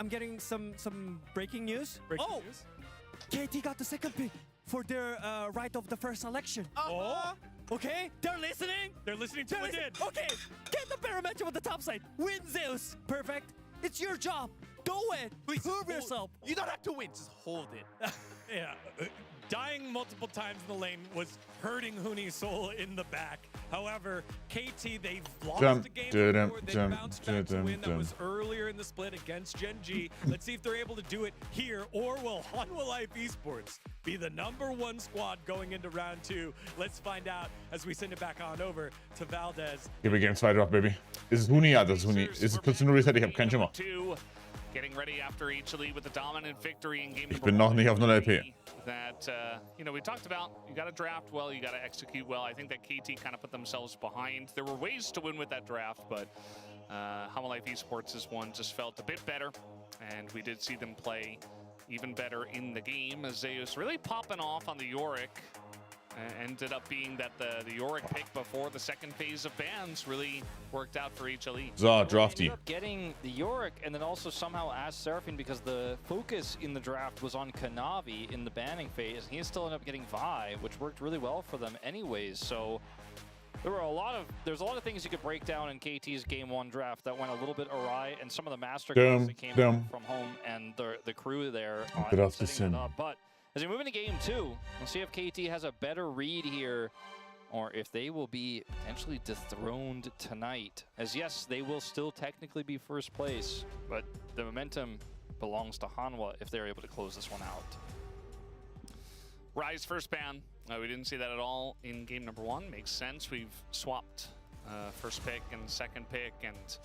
getting some breaking news. Breaking news? KT got the second pick for their right of the first selection. Oh, okay, they're listening. they're listening to what did. Okay, get the better matchup on the top side. Win Zeus. Perfect. It's your job. Do it. Please, prove yourself. You don't have to win, just hold it. Yeah, dying multiple times in the lane was hurting Hooney's soul in the back. However, KT, they've lost the game before. They bounced back to win. That was earlier in the split against Gen G. Let's see if they're able to do it here, or will Hanwha Life Esports be the #1 squad going into round 2? Let's find out as we send it back on over to Valdez. Here we game 2 drauf, Baby. Ist es Huni? Ja, das ist Huni. Ist es kurz nur Reset? Ich hab keinen Schimmer. Getting ready after HLE with the dominant victory in game Ich bin noch nicht auf 0 LP. That, you know, we talked about, you got to draft well, you got to execute well. I think that KT kind of put themselves behind. There were ways to win with that draft, but Hanwha Life Esports' one just felt a bit better, and we did see them play even better in the game. As Zeus really popping off on the Yorick. Ended up being that the Yorick pick before the second phase of bans really worked out for HLE. So, drafty. Ended up getting the Yorick and then also somehow asked Seraphine because the focus in the draft was on Kanavi in the banning phase. He still ended up getting Vi, which worked really well for them anyways. So there's a lot of things you could break down in KT's game 1 draft that went a little bit awry, and some of the master cards that came from home and the crew there on setting it up. But as we move into game 2, we'll see if KT has a better read here, or if they will be potentially dethroned tonight. As yes, they will still technically be first place, but the momentum belongs to Hanwha if they're able to close this one out. Rise first ban. We didn't see that at all in game number 1. Makes sense. We've swapped first pick and second pick, and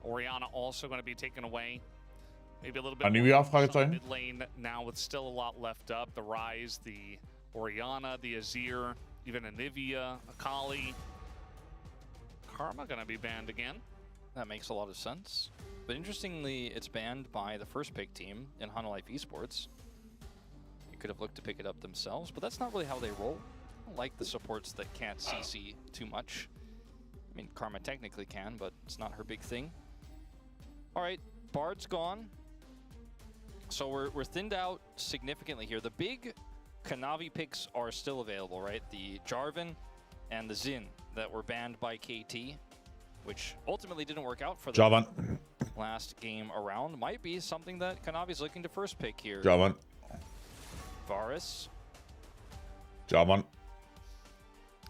Orianna also going to be taken away. Maybe a little bit more mid lane now with still a lot left up. The Rise, the Orianna, the Azir, even Anivia, Akali. Karma gonna be banned again. That makes a lot of sense. But interestingly, it's banned by the first pick team in Hanwha Life Esports. They could have looked to pick it up themselves, but that's not really how they roll. don't like the supports that can't CC too much. I mean, Karma technically can, but it's not her big thing. All right, Bard's gone. So we're thinned out significantly here. The big Kanavi picks are still available, right? The Jarvan and the Xin that were banned by KT, which ultimately didn't work out for them last game around. Might be something that Kanavi's looking to first pick here. Jarvan. Varus. Jarvan.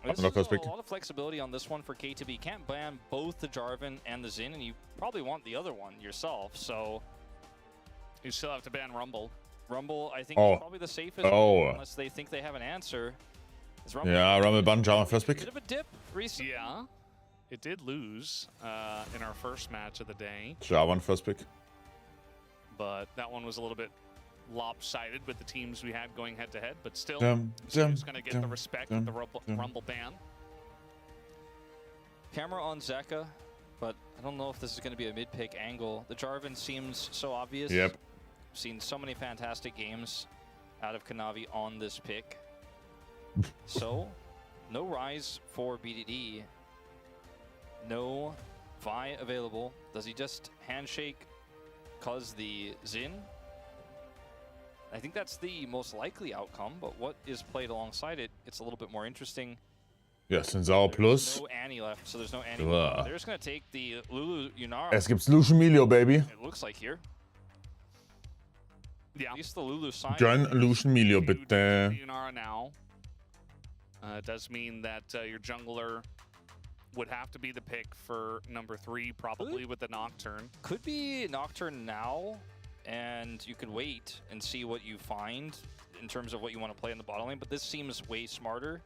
This is a lot of flexibility on this one for KTB. Can't ban both the Jarvan and the Xin, and you probably want the other one yourself, so... You still have to ban Rumble. Rumble, I think, is probably the safest, unless they think they have an answer. Yeah, Rumble ban Jarvan first pick. Bit of a dip recently. Yeah, it did lose in our first match of the day. Jarvan first pick. But that one was a little bit lopsided with the teams we had going head-to-head, but still, who's going to get the respect with the Rumble ban. Camera on Zeka, but I don't know if this is going to be a mid-pick angle. The Jarvan seems so obvious. Yep. Seen so many fantastic games out of Kanavi on this pick. So, no Rise for BDD. No Vi available. Does he just handshake cause the Xin? I think that's the most likely outcome, but what is played alongside it, it's a little bit more interesting. Ja, Sensao plus. No Annie left, so there's no Annie. They're just going to take the Lulu Yunara. Es gibt Lucian Milio, baby. It looks like here. Yeah. At least the Lulu sign. Join Lucian Milio, bitte. Yunara now. Does mean that your jungler would have to be the pick for number 3, probably with the Nocturne. Could be Nocturne now, and you could wait and see what you find in terms of what you want to play in the bottom lane, but this seems way smarter,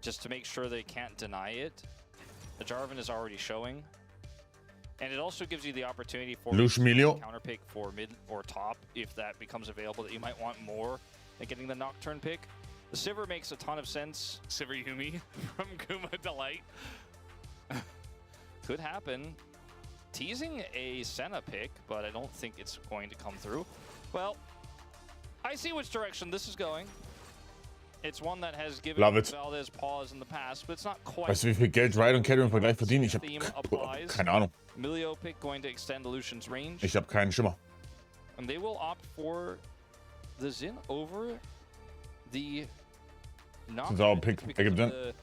just to make sure they can't deny it. The Jarvan is already showing. And it also gives you the opportunity for counter pick for mid or top if that becomes available that you might want more than getting the Nocturne pick. The Sivir makes a ton of sense. Sivir Yumi from Kuma Delight. Could happen. Teasing a Senna pick, but I don't think it's going to come through. Well, I see which direction this is going. It's one that has given Valdez pause in the past, but it's not quite. Weißt du, wie viel Geld Riot und Catering im Vergleich verdienen? Ich habe keine Ahnung. Milio pick going to extend the Lucian's range. Ich habe keinen Schimmer. And they will opt for the Xin over the Nocturne. Because of the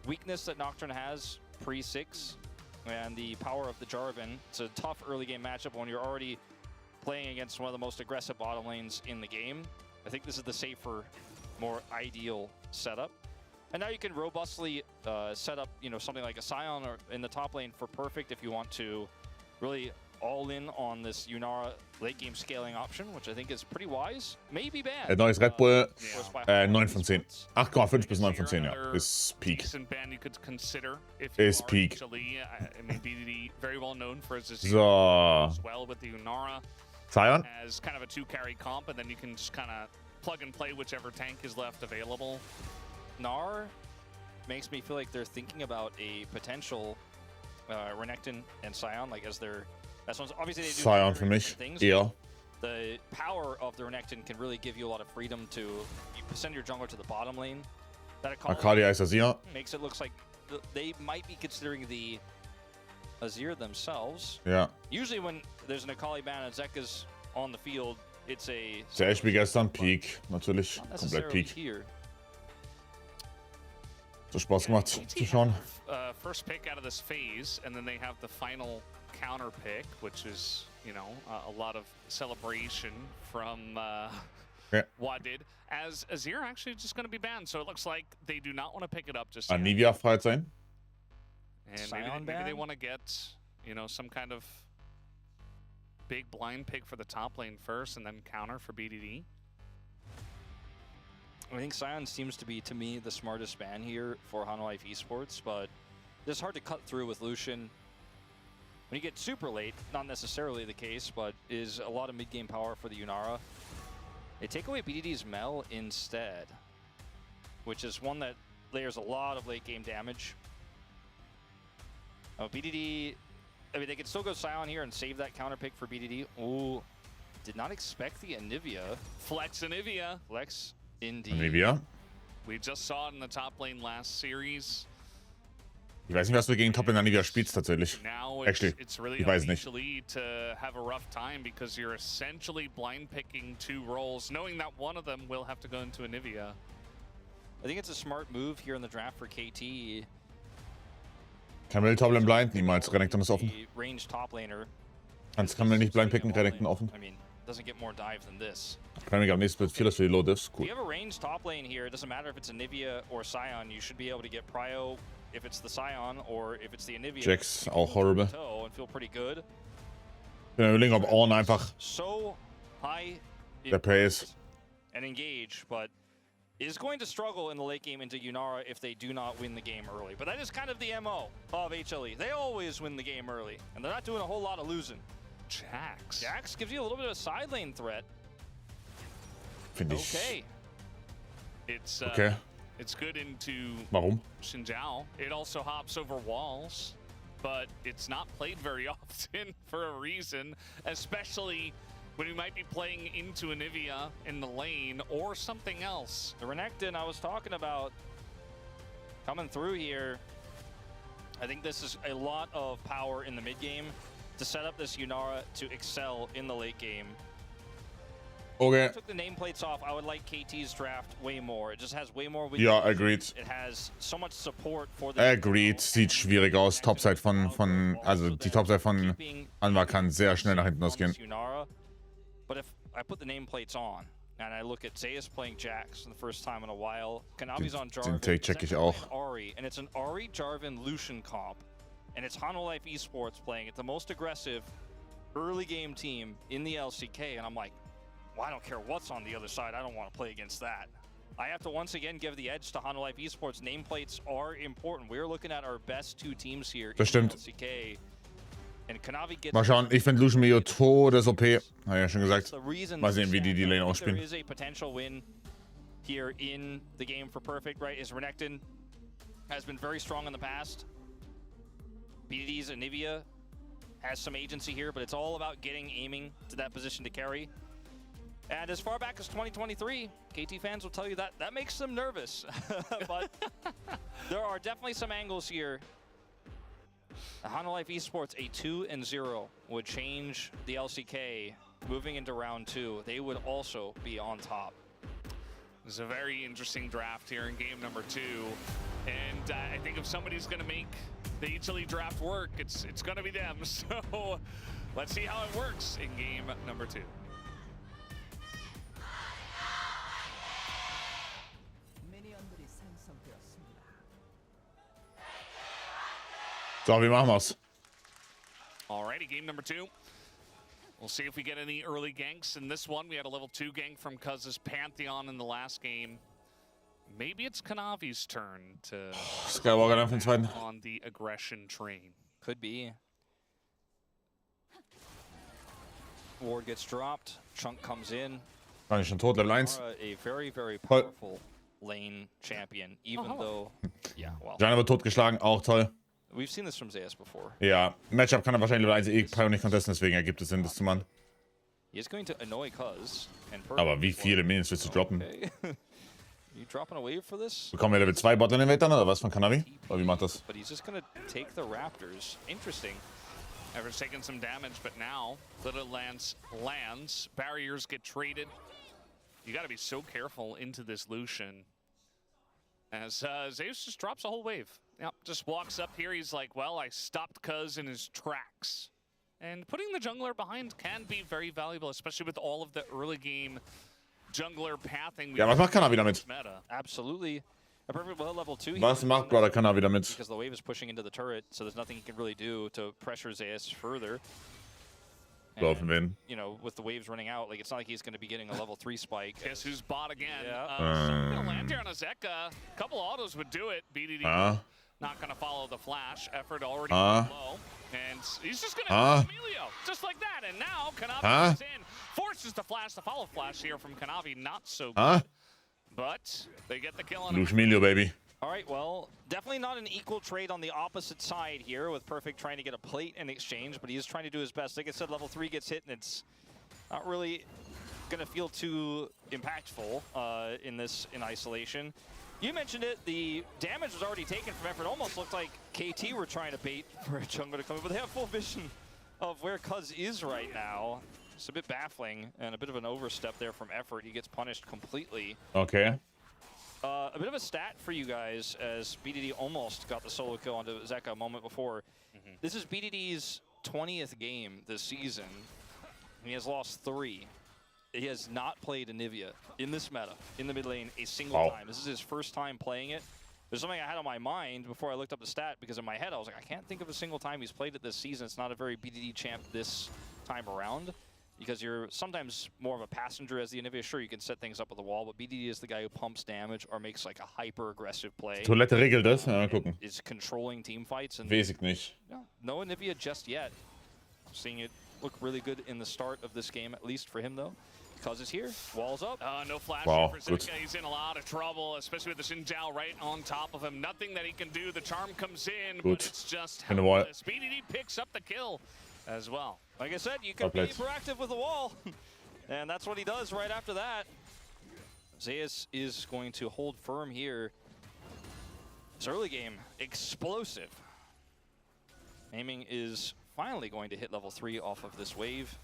weakness that Nocturne has pre-6 and the power of the Jarvan. It's a tough early game matchup when you're already playing against one of the most aggressive bottom lanes in the game. I think this is the safer, more ideal setup. And now you can robustly set up, something like a Sion or in the top lane for Perfect if you want to really all in on this Yunara late game scaling option, which I think is pretty wise. Maybe bad. Neues Red Bull, 9 von 10. 8,5 bis 9 von 10, ja. Ist Peak. Band you could consider if you Ist Peak. HLE. I mean, BDD very well known for his So. as well with the Yunara. Sion? As kind of a 2-carry comp, and then you can just kind of plug and play whichever tank is left available. Gnar makes me feel like they're thinking about a potential Renekton and Sion, like as their best ones. Obviously, they do Sion für mich, eher. The power of the Renekton can really give you a lot of freedom to send your jungler to the bottom lane. That Arcadia is Azir. Makes it look like they might be considering the Azir themselves. Ja. Usually when there's an Akali ban and Zeka's on the field, it's a... Sehr echt wie gestern, Peak. Natürlich, komplett Peak. Here. So Spaß gemacht zu schauen. First pick out of this phase, and then they have the final counter pick, which is, a lot of celebration from Wadid, as Azir actually just going to be banned. So it looks like they do not want to pick it up just yet. Anivia frei sein. And maybe they want to get, some kind of big blind pick for the top lane first, and then counter for BDD. I think Sion seems to be, to me, the smartest ban here for Hanwha Esports, but it's hard to cut through with Lucian. When you get super late, not necessarily the case, but is a lot of mid-game power for the Yunara. They take away BDD's Mel instead, which is one that layers a lot of late-game damage. BDD, I mean, they can still go Sion here and save that counter pick for BDD. Ooh, did not expect the Anivia. Flex Anivia. Flex. Indeed. Anivia. We just saw it in the top lane last series. Ich weiß nicht, was du gegen Top in Anivia spielst tatsächlich. Now Actually, it's really ich weiß nicht. HLE to have a rough time because you're essentially blind picking 2 roles, knowing that one of them will have to go into Anivia. I think it's a smart move here in the draft for KT. Camel Toplane blind, niemals. Renekton ist offen. The ranged top laner. Kannst Camel nicht blind picken, Renekton offen. I mean, doesn't get more dive than this. Kann ich am nächsten Bild vieles für die Low Diffs. If Cool. you have a ranged top lane here, it doesn't matter if it's Anivia or Sion, you should be able to get prio if it's the Sion or if it's the Anivia. Jax auch horrible. And feel pretty good. Ich bin überlegen, ob Ornn einfach So high der Pace. and engage, but is going to struggle in the late game into Yunara if they do not win the game early. But that is kind of the MO of HLE. They always win the game early, and they're not doing a whole lot of losing. Jax gives you a little bit of a side lane threat. Finde ich. Okay. It's Okay. it's good into Warum? Xinjiao. It also hops over walls, but it's not played very often for a reason, especially when you might be playing into Anivia in the lane or something else. The Renekton I was talking about coming through here. I think this is a lot of power in the mid game to set up this Yunara to excel in the late game. Okay. If I took the nameplates off, I would like KT's draft way more. It just has way more. Ja, agreed. It has so much support for the Agreed. Sieht schwierig aus. Topside also die Topside von Anwar kann sehr schnell nach hinten losgehen. Yunara. But if I put the nameplates on and I look at Zeus playing Jax for the first time in a while, Kanavi's on Jarvan. Den Take check ich auch. Ari, and it's an Ari Jarvan Lucian comp, and it's Hanwha Esports playing it, the most aggressive early game team in the LCK, and I'm like, well, I don't care what's on the other side. I don't want to play against that. I have to once again give the edge to Hanwha Esports. Nameplates are important. We're looking at our best 2 teams here Das in stimmt. the LCK. And Kanavi gets Mal schauen, ich finde Lucian Mio todes OP. Hab ich ja schon gesagt. the reason Mal sehen, wie die Lane there ausspielen. is a potential win here in the game for Perfect, right? Is Renekton has been very strong in the past. BDD's Anivia has some agency here, but it's all about aiming to that position to carry. And as far back as 2023, KT fans will tell you that that makes them nervous. But there are definitely some angles here. Hanwha Esports, a 2-0 would change the LCK moving into round 2. They would also be on top. It's a very interesting draft here in game number 2. And I think if somebody's going to make the HLE draft work, it's going to be them. So let's see how it works in game number 2. So, wie machen wir's? Alrighty, game number 2. We'll see if we get any early ganks in this one. We had a level 2 gank from Cuz's Pantheon in the last game. Maybe it's Kanavi's turn to Skywalker dann für den zweiten. on the aggression train. Could be. Ward gets dropped. Chunk comes in. War ich schon tot, Level 1. A very, very powerful lane champion, even though, yeah, well, Jana wird totgeschlagen, auch toll. we've seen this from Zeus before. Ja, Matchup kann er wahrscheinlich Level 1 Prio nicht contesten, deswegen ergibt es Sinn, das zu machen. He is going to annoy Cuz. Aber wie viele Minions willst du droppen? Okay. You dropping a wave for this? Bekommen wir Level 2 Botlane Invader oder was von Kanavi? Oder wie macht das? But he's just gonna take the Raptors. Interesting. Ever's taking some damage, but now Little Lance lands. Barriers get traded. You got to be so careful into this Lucian. As Zeus just drops a whole wave. Yep, just walks up here. He's like, well, I stopped Cuz in his tracks. And putting the jungler behind can be very valuable, especially with all of the early game jungler pathing. Ja, was macht Kanavi damit? Meta. Absolutely. A perfect well level 2 Was here. macht Brother Kanavi damit? Because the wave is pushing into the turret, so there's nothing he can really do to pressure Zeus further. Laufen wen? You know, with the waves running out, like it's not like he's going to be getting a level 3 spike. Guess who's bot again? Yeah. Gonna land here on a Zeka. A couple autos would do it. BDD not gonna follow the flash. Effort already low. And he's just gonna Emilio, just like that. And now Kanavi comes in, forces the flash, the follow flash here from Kanavi. Not so good. But they get the kill on him. Lucian baby. All right, well, definitely not an equal trade on the opposite side here with Perfect trying to get a plate in exchange, but he is trying to do his best. Like I said, level 3 gets hit, and it's not really going to feel too impactful in isolation. You mentioned it, the damage was already taken from Effort. Almost looked like KT were trying to bait for a jungler to come in, but they have full vision of where Cuz is right now. It's a bit baffling and a bit of an overstep there from Effort. He gets punished completely. Okay. A bit of a stat for you guys, as BDD almost got the solo kill onto Zeka a moment before. This is BDD's 20th game this season. He has lost 3. He has not played Anivia in this meta, in the mid lane, a single time. This is his first time playing it. There's something I had on my mind before I looked up the stat, because in my head I was like, I can't think of a single time he's played it this season. It's not a very BDD champ this time around, because you're sometimes more of a passenger as the Anivia. Sure, you can set things up with the wall, but BDD is the guy who pumps damage or makes like a hyper-aggressive play. Toilette regelt das? Ja, mal gucken. Is controlling team fights. And weiß ich nicht. no Anivia just yet. Seeing it look really good in the start of this game, at least for him though. Cuz is here, walls up. No flash Wow, for good. Zeka. He's in a lot of trouble, especially with the Xin Zhao right on top of him. Nothing that he can do. The charm comes in, Good. but it's just In the wall. helpless. BDD picks up the kill as well. Like I said, you can be proactive with the wall. And that's what he does right after that. Zeus is going to hold firm here. This early game, explosive. Aiming is finally going to hit level 3 off of this wave.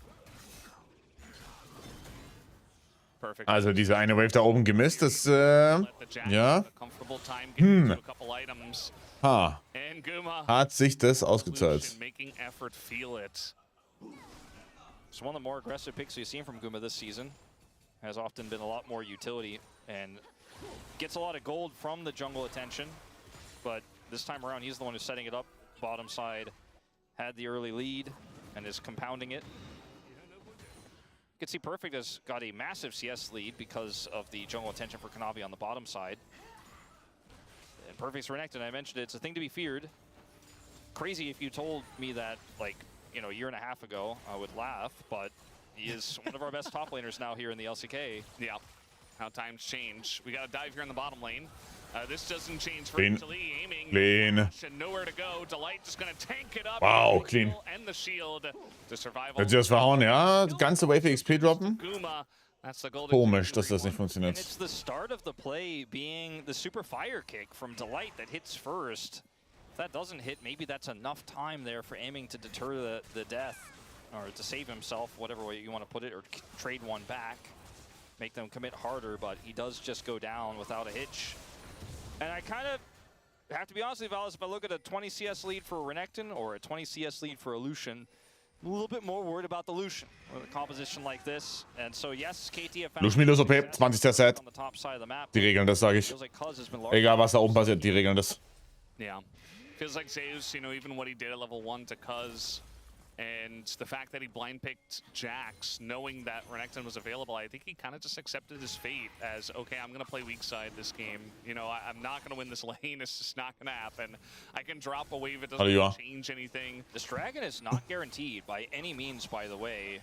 Perfect. Also diese eine Wave da oben gemisst, das, ja. Ha. Hat sich das ausgezahlt. Making Effort feel it. It's one of the more aggressive picks we've seen from Guma this season. Has often been a lot more utility and gets a lot of gold from the jungle attention. But this time around, he's the one who's setting it up. Bottom side had the early lead and is compounding it. You can see Perfect has got a massive CS lead because of the jungle attention for Kanavi on the bottom side. And Perfect's Renekton, I mentioned it, it's a thing to be feared. Crazy if you told me that, like, you know, a year and a half ago, I would laugh, but he is one of our best top laners now here in the LCK. Yeah, how times change. We got to dive here in the bottom lane. This doesn't change for HLE, aiming. Clean. And nowhere to go. Delight just going to tank it up. Wow, clean. And the shield to survive. Hat sie das verhauen, ja. Ganze Wave XP droppen. Guma. That's the golden. Komisch, dass das nicht And funktioniert. it's the start of the play being the super fire kick from Delight that hits first. If that doesn't hit, maybe that's enough time there for aiming to deter the death, or to save himself, whatever way you want to put it, or trade one back, make them commit harder, but he does just go down without a hitch. And I kind of have to be honest with you, Valis, if I look at a 20 CS lead for Renekton or a 20 CS lead for a Lucian, I'm a little bit more worried about the Lucian with a composition like this. And so yes, KT have found Lucian minus OP, 20. Set. on the top side of the map. Die regeln das, sag ich. Feels like Cuz has been largely Egal, was da oben passiert, die regeln das. Yeah. Feels like Zeus, you know, even what he did at level 1 to Cuz, and the fact that he blind picked Jax, knowing that Renekton was available, I think he kind of just accepted his fate as, okay, I'm going to play weak side this game. You know, I'm not going to win this lane. It's just not going to happen. I can drop a wave. It doesn't change anything. This dragon is not guaranteed by any means, by the way.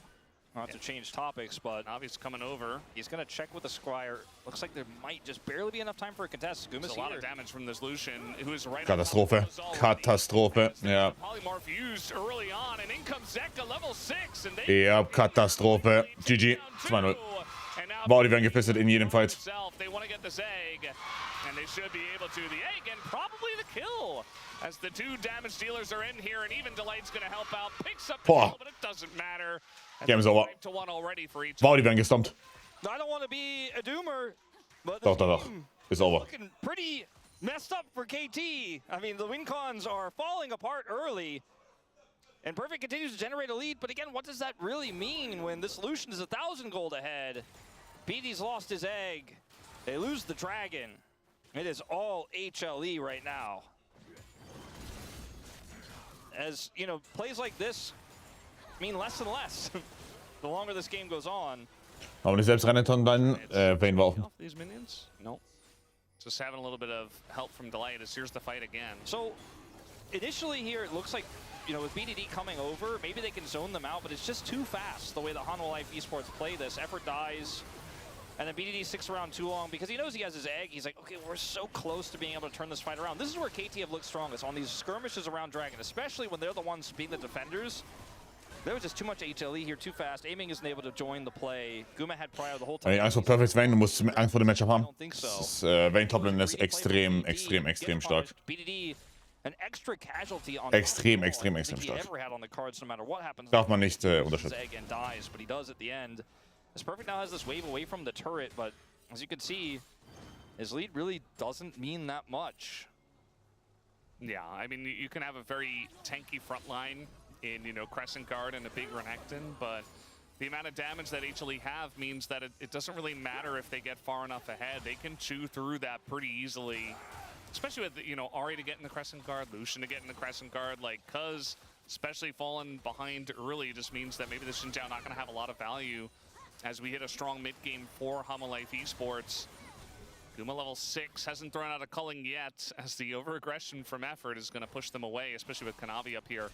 Not to change topics, but Navi's coming over. He's going to check with the Squire. Looks like there might just barely be enough time for a contest. Guma's a lot of damage from this Lucian, who is right. Katastrophe. Katastrophe. Ja. Polymorph used early on, and in comes Zeka level 6, and they Ja, Katastrophe. GG. 2-0. Wow, die werden gefistet in jedem Fight. They want to get this egg, and they should be able to. The egg and probably the kill, as the 2 damage dealers are in here, and even Delight's going to help out. Picks up the kill, but it doesn't matter. Game's over. 5-1 already for each. Wow, die werden gestompt. I don't want to be a doomer, but Doch. Ist over. looking pretty messed up for KT. I mean, the win cons are falling apart early. And Perfect continues to generate a lead, but again, what does that really mean when this Lucian is 1,000 gold ahead? BD's lost his egg. They lose the dragon. It is all HLE right now. As, you know, plays like this mean less and less the longer this game goes on. Aber nicht selbst Renekton beiden, Vayne war offen. These minions? No. Just having a little bit of help from Delight as here's the fight again. So, initially here, it looks like, you know, with BDD coming over, maybe they can zone them out, but it's just too fast the way the Hanwha Life Esports play this. Effort dies, and then BDD sticks around too long because he knows he has his egg. He's like, okay, we're so close to being able to turn this fight around. This is where KT have looked strongest, on these skirmishes around Dragon, especially when they're the ones being the defenders. There was just too much HLE here, too fast. Aiming isn't able to join the play. Guma had Prio the whole time. Wenn ich Angst vor Perfect Vayne, du musst Angst vor dem Matchup I haben. don't think so. Vayne Toplane ist extrem stark. BDD, an extra casualty on Extrem stark. Darf man nicht unterschätzen. And dies, but he does at the end. As Perfect now has this wave away from the turret, but as you can see, his lead really doesn't mean that much. Yeah, I mean, you can have a very tanky front line in, you know, Crescent Guard and a big Renekton, but the amount of damage that HLE have means that it doesn't really matter if they get far enough ahead. They can chew through that pretty easily, especially with, you know, Ahri to get in the Crescent Guard, Lucian to get in the Crescent Guard, like, Cuz especially falling behind early just means that maybe the Xin Zhao not going to have a lot of value as we hit a strong mid-game for Life Esports. Guma level 6 hasn't thrown out a culling yet, as the over-aggression from Effort is going to push them away, especially with Kanavi up here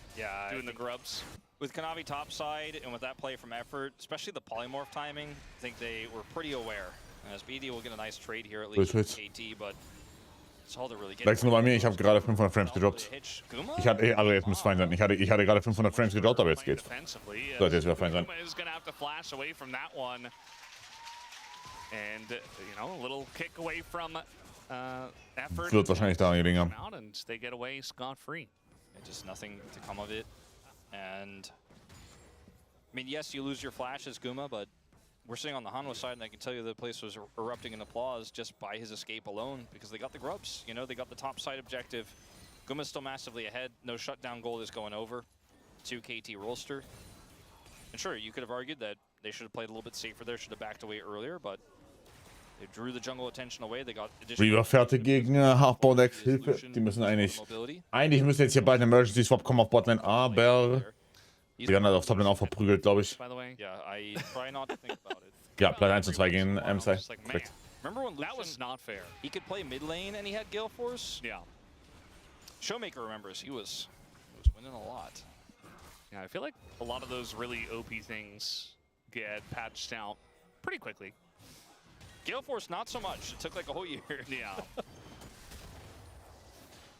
doing the grubs. With Kanavi topside and with that play from Effort, especially the polymorph timing, I think they were pretty aware. As BD will get a nice trade here, at least with KT, but it's all they're really getting. Wechsel nur bei mir, ich habe gerade 500 Frames gedroppt. Ich hatte, also jetzt muss fein sein. Ich hatte gerade 500 Frames gedroppt, aber jetzt geht's. Sollte jetzt wieder fein sein. Guma is going to have to flash away from that one. And, you know, a little kick away from Effort. Wird wahrscheinlich da gelingen. And they get away scot-free. Just nothing to come of it. And, I mean, yes, you lose your flash as Guma, but we're sitting on the Hanwha side, and I can tell you the place was erupting in applause just by his escape alone, because they got the grubs. You know, they got the top side objective. Guma's still massively ahead. No shutdown gold is going over to KT Rolster. And sure, you could have argued that they should have played a little bit safer there, should have backed away earlier, but they drew the jungle attention away. They got Reaver fertig gegen Halfbaudex. Hilfe. Die müssen eigentlich müsste jetzt hier bald ein Emergency Swap kommen auf Botlane, aber die werden halt auf Toplane auch verprügelt, glaube ich. Ja, Platz 1 und 2 gegen MSI. Perfekt. Remember when that was not fair. He could play mid lane and he had Gale Force? Yeah. Showmaker remembers he was winning a lot. Yeah, I feel like a lot of those really OP things get patched out pretty quickly. Gale Force, not so much. It took like a whole year. Yeah.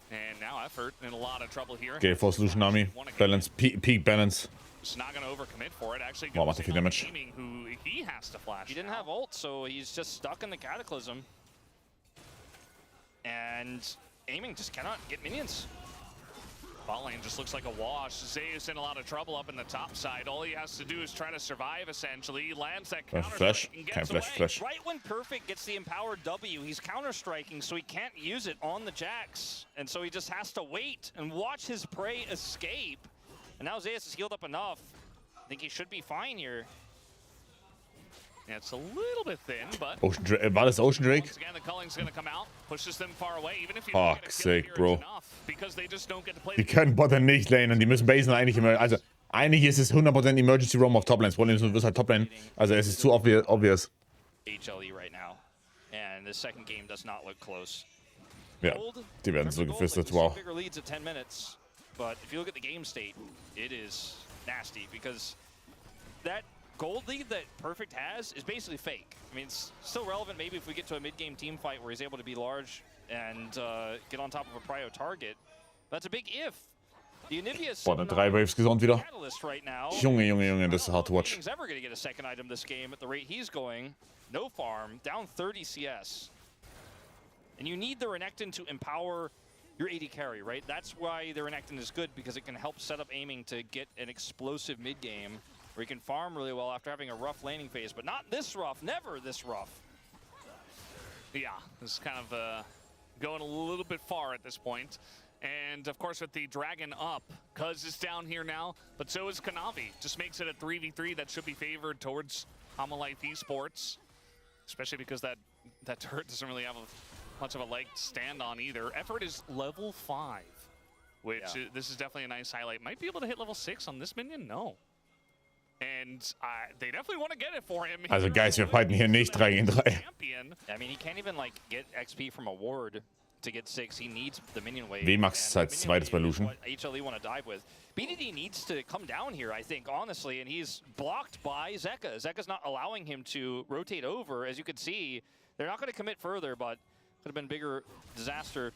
And now Effort in a lot of trouble here. Gale Force, Lucian Army. Balance, peak balance. Just not going to overcommit for it. Actually, macht er viel Damage. Aiming, who he has to flash. He didn't have ult, so he's just stuck in the Cataclysm. And Aiming just cannot get minions. Bot lane just looks like a wash. Zeus in a lot of trouble up in the top side. All he has to do is try to survive, essentially. He lands that counter flash. and gets Can't flash. Right when Perfect gets the empowered W, he's counter-striking, so he can't use it on the Jax. And so he just has to wait and watch his prey escape. And now Zeus is healed up enough. I think he should be fine here. Yeah, it's a little bit thin, but war das Ocean Drake? once again, the culling's going to come out, pushes them far away, even if you Fuck's sake, bro. because they just don't get to play. Die können Botlane nicht lanen, die müssen basen eigentlich immer. Also, eigentlich ist es 100% Emergency Roam auf Toplane. Das Problem ist, du wirst halt Toplane. Also, es ist zu obvious. HLE right now. And the second game does not look close. Ja, die werden so gefistet, wow. Bigger leads at 10 minutes, but if you look at the game state, it is nasty because that gold lead that Perfect has is basically fake. I mean, it's still relevant maybe if we get to a mid-game team fight where he's able to be large and get on top of a prio target. That's a big if. The Anivia's Boah, 3 Waves gesund wieder. right now. Junge, das ist hard to watch. He's ever going to get a second item this game at the rate he's going. No farm, down 30 CS. And you need the Renekton to empower your AD carry, right? That's why the Renekton is good, because it can help set up Aiming to get an explosive mid-game where he can farm really well after having a rough laning phase, but not this rough, never this rough. Yeah, this is kind of going a little bit far at this point. And of course with the Dragon up, Cuz is down here now, but so is Kanavi. Just makes it a 3v3 that should be favored towards Life Esports, especially because that turret doesn't really have much of a leg to stand on either. Effort is level 5, which this is definitely a nice highlight. Might be able to hit level 6 on this minion? No. And they definitely want to get it for him. Also guys, wir fighten hier nicht 3 gegen 3. I mean, he can't even like get XP from a ward to get 6. He needs the minion wave. VMAX als zweites bei Lucian. What HLE want to dive with. BDD needs to come down here, I think, honestly, and he's blocked by Zeka. Zeka's not allowing him to rotate over. As you can see, they're not going to commit further, but could have been bigger disaster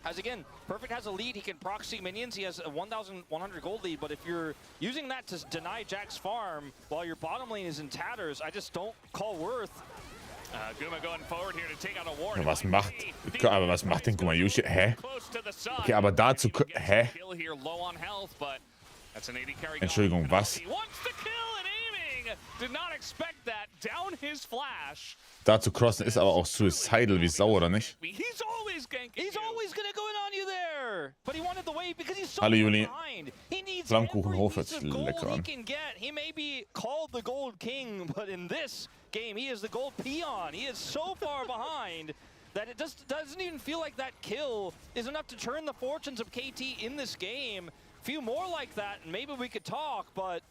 As again, Perfect has a lead, he can proxy minions, he has a 1,100 gold lead, but if you're using that to deny Jack's farm while your bottom lane is in tatters, I just don't call worth. Guma going forward here to take out a ward. Aber was macht denn Gumayushi? Hä? Okay, aber dazu... Hä? Entschuldigung, was? Did not expect that. Down his flash. Da zu crossen ist aber auch suicidal wie Sau, oder nicht? He's always ganking. He's always gonna go in on you there. But he wanted the wave because he's so Hallo Juli. behind. He needs Flammkuchenhof hört every sich piece of lecker gold he an. can get. He may be called the gold king, but in this game, he is the gold peon. He is so far behind that it just doesn't even feel like that kill is enough to turn the fortunes of KT in this game. Few more like that, and maybe we could talk, but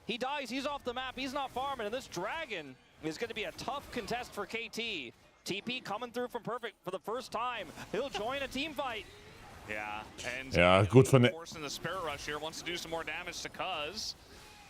he dies, he's off the map, he's not farming, and this dragon is going to be a tough contest for KT. TP coming through from Perfect for the first time. He'll join a team fight. Yeah, and Ja, gut von der... forcing the Spirit Rush here, wants to do some more damage to Cuz.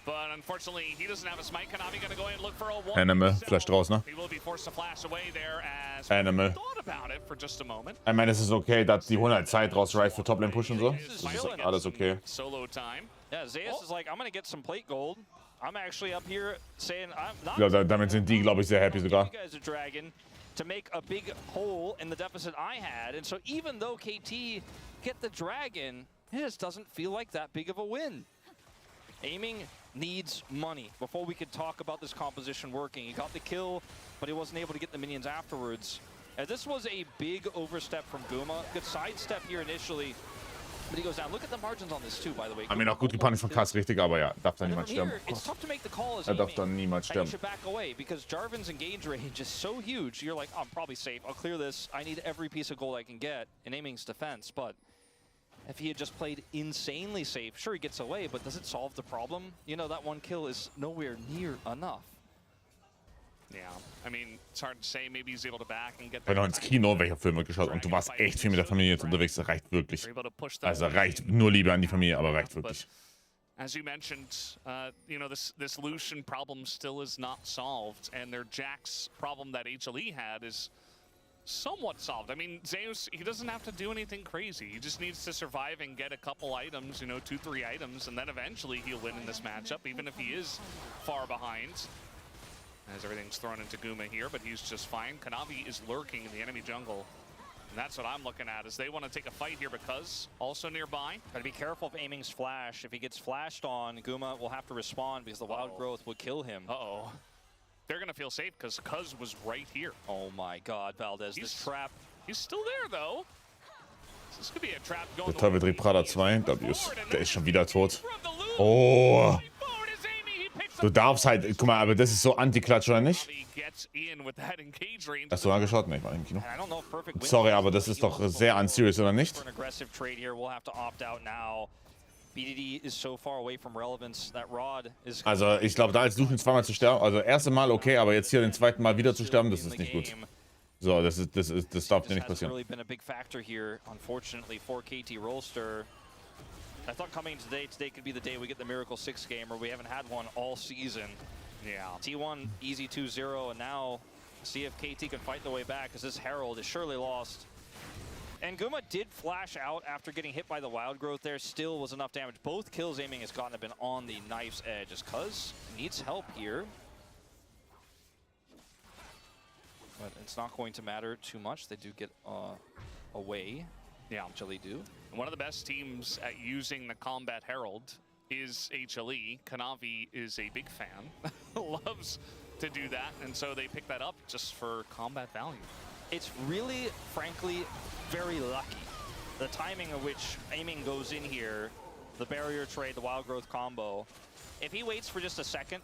But unfortunately, he doesn't have a smite. Kanavi gonna go ahead and look for a one. Animal, Flash draus, ne? He will be forced to flash away there as Animal. thought about it for just a moment. Ich meine, es ist okay, dass die holen halt Zeit raus, right, für Toplane Push und so. Das ist alles okay. Solo time. Yeah, Zeus is like, I'm gonna get some plate gold. I'm actually up here saying I'm not. Ich glaube, damit sind die, glaube ich, sehr happy sogar. You guys are dragon to make a big hole in the deficit I had, and so even though KT get the dragon, it just doesn't feel like that big of a win. Aiming needs money before we could talk about this composition working. He got the kill, but he wasn't able to get the minions afterwards. This was a big overstep from Guma. Good sidestep here initially, but he goes down. Look at the margins on this too, by the way. Haben ihn auch gut gepunished von Kass, richtig, aber ja, darf da And niemand from sterben. here, it's tough to make the call as Darf da aiming. niemand And you sterben. should back away because Jarvan's engage range is so huge. You're like, oh, I'm probably safe. I'll clear this. I need every piece of gold I can get in aiming's defense, but if he had just played insanely safe, sure, he gets away, but does it solve the problem? You know, that one kill is nowhere near enough. Yeah, I mean, it's hard to say. Maybe he's able to back and get Ich bin noch ins Kino, welcher Filme geschaut und du warst echt viel mit der Familie jetzt unterwegs, das reicht wirklich. Also reicht nur Liebe an die Familie, aber reicht wirklich. As you mentioned, you know, this Lucian problem still is not solved, and their Jax problem that HLE had is somewhat solved. I mean, Zeus, he doesn't have to do anything crazy. He just needs to survive and get a couple items, you know, 2-3 items, and then eventually he'll win in this matchup, even if he is far behind. As everything's thrown into Guma here, but he's just fine. Kanavi is lurking in the enemy jungle. And that's what I'm looking at, is they want to take a fight here because also nearby. Gotta be careful of aiming's flash. If he gets flashed on, Guma will have to respond because the wild growth will kill him. Uh-oh. They're going to feel safe because Cuz was right here. Oh my god, Valdez, this trap. He's still there, though. This could be a trap going Der Teufel dreht Prada 2, W's. Der ist schon wieder tot. Oh. Du darfst halt, guck mal, aber das ist so Anti-Klatsch, oder nicht? Hast du angeschaut? Ne, ich war im Kino. Sorry, aber das ist doch sehr unserious, oder nicht? Also, ich glaube, da als Lucian zweimal zu sterben, also erste Mal okay, aber jetzt hier den zweiten Mal wieder zu sterben, das ist nicht gut. So, das darf dir nicht passieren. I thought coming today could be the day we get the Miracle 6 game, where we haven't had one all season. Yeah. T1 easy 2-0, and now see if KT can fight the way back, because this Herald is surely lost. And Guma did flash out after getting hit by the wild growth there, still was enough damage. Both kills aiming has gotten have been on the knife's edge, as Cuz needs help here. But it's not going to matter too much. They do get away. Yeah, HLE do. And one of the best teams at using the Combat Herald is HLE. Kanavi is a big fan, loves to do that, and so they pick that up just for combat value. It's really, frankly, very lucky. The timing of which aiming goes in here, the barrier trade, the wild growth combo. If he waits for just a second,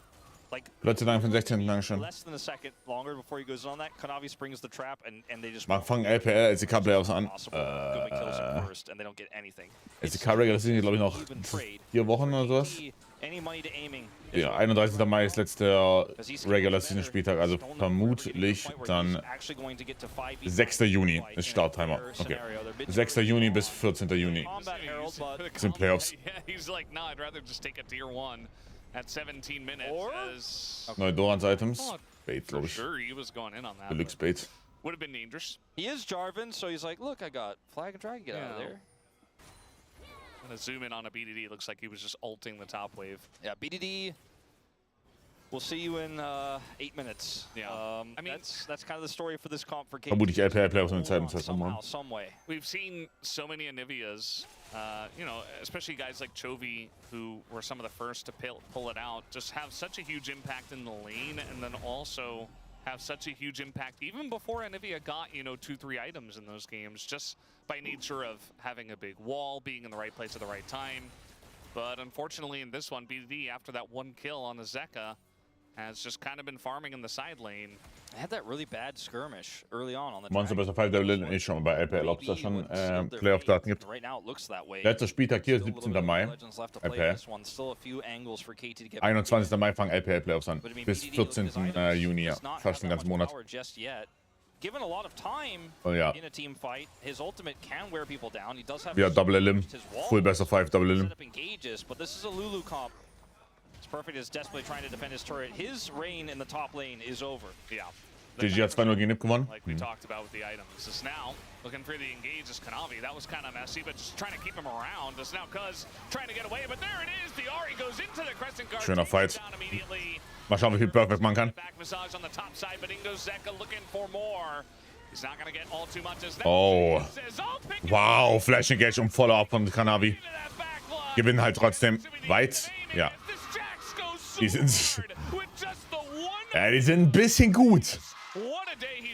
like Leute, danke für den 16. Dankeschön. less than a second longer before he goes on that, Kanavi springs the trap and they just Man fangen LPL, LCK Playoffs an. Guma kills him first and they don't get anything. LCK Regular sind, glaube ich, noch 4 Wochen oder sowas. Any money to aiming. Ja, 31. Mai ist letzter Regular Season Spieltag, also vermutlich dann 6. Juni ist Starttimer. Okay. 6. Juni bis 14. Juni sind Playoffs. He's like, no, I'd rather just take a tier 1 at 17 minutes. Neue Dorans Items. Bait, glaube ich. Sure, he was going in on that. Deluxe Bait. Would have been dangerous. He is Jarvan, so he's like, look, I got flag and dragon, get out of there. I'm gonna zoom in on a BDD. It looks like he was just ulting the top wave. Yeah, BDD. We'll see you in 8 minutes. Yeah. I mean, that's kind of the story for this comp for KT. Vermutlich LPL-Playoffs in der zweiten Zeit Somehow, nochmal. some way. We've seen so many Anivias, you know, especially guys like Chovy, who were some of the first to pull it out, just have such a huge impact in the lane, and then also have such a huge impact even before Anivia got, you know, 2-3 items in those games, just by nature of having a big wall, being in the right place at the right time. But unfortunately in this one, BDD, after that 1 kill on the Zeka, has just kind of been farming in the side lane. I had that really bad skirmish early on the Monster Best of 5 Devil ist schon bei LPL, ob es da schon Playoff-Daten gibt. Right now it looks that way. Letzter Spieltag hier, 17. Mai. LPL. 21. Mai fangen LPL-Playoffs an. Bis 14. Juni, ja. Fast den ganzen Monat. Given a lot of time Oh ja. in a team fight, his ultimate can wear people down. He does have Ja, Double Elim. Full Best of 5 Double Elim. set up engages, but this is a Lulu comp. It's perfect as desperately trying to defend his turret. His reign in the top lane is over. Yeah. GG hat 2-0 gegen NiP gewonnen. Like we talked about with the items. This is now looking for the engage as Kanavi. That was kind of messy, but just trying to keep him around. This now Cuz trying to get away, but there it is. The Ahri goes into the Crescent Guard. Schöner Fight. Down immediately. Mal schauen, wie viel Perfect man kann. Back massage on the top side, but Ingo Zeka looking for more. He's not going to get all too much as that. Oh. Says, "I'll pick it Wow, Flash Engage und Follow-up von Kanavi. Gewinnen halt trotzdem weit. Ja. Die sind... Ja, die sind ein bisschen gut.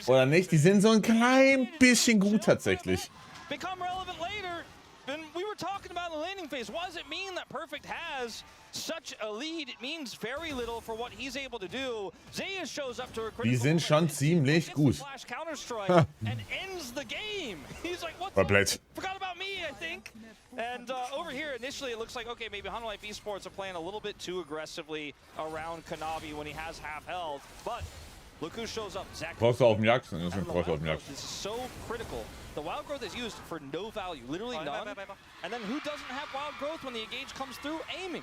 Oder nicht? Die sind so ein klein bisschen gut tatsächlich. Become relevant later. And we were talking about the laning phase. What does it mean that Perfect has such a lead? It means very little for what he's able to do. Zeus shows up to a critical Die sind schon ziemlich gut. flash counter-strike and ends the game. He's like, what? Komplett. Forgot about me, I think. And over here, initially, it looks like, okay, maybe Hanwha Life Esports are playing a little bit too aggressively around Kanavi when he has half health. But look who shows up. Zach. Brauchst du auf dem Jagd? Das brauchst du auf dem Jagd. This is so critical. The wild growth is used for no value, literally none. And then who doesn't have wild growth when the engage comes through? Aiming.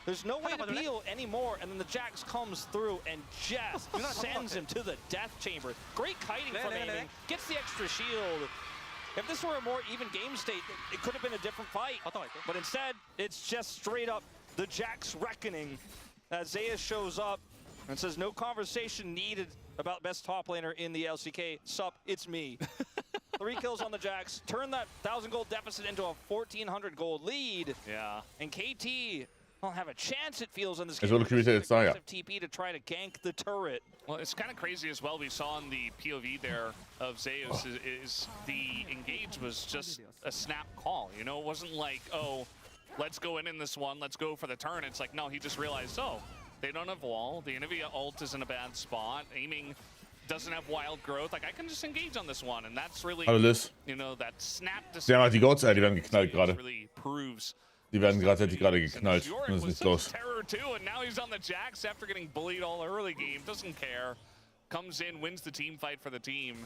There's no way to peel anymore, and then the Jax comes through and just sends him to the death chamber. Great kiting from Aiming, gets the extra shield. If this were a more even game state, it could have been a different fight. But instead, it's just straight up the Jax reckoning as Zeus shows up and says, no conversation needed about best top laner in the LCK. Sup, it's me. 3 kills on the Jax, turn that 1,000 gold deficit into a 1,400 gold lead. Yeah. And KT don't have a chance, it feels, in this Es game. wurde Kritik jetzt da, ja. TP to try to gank the turret. Well, it's kind of crazy as well. We saw in the POV there of Zeus is the engage was just a snap call. You know, it wasn't like, oh, let's go in this one, let's go for the turn. It's like, no, he just realized, oh, they don't have wall. The Anivia ult is in a bad spot. Aiming doesn't have wild growth. Like, I can just engage on this one, and that's really, Hallo Liz. you know, that snap Sie haben halt die Goats, die werden geknallt gerade. really proves. Die werden gerade geknallt. Das ist nichts los. Terror too, and now he's on the Jax after getting bullied all early game. Doesn't care. Comes in, wins the team fight for the team.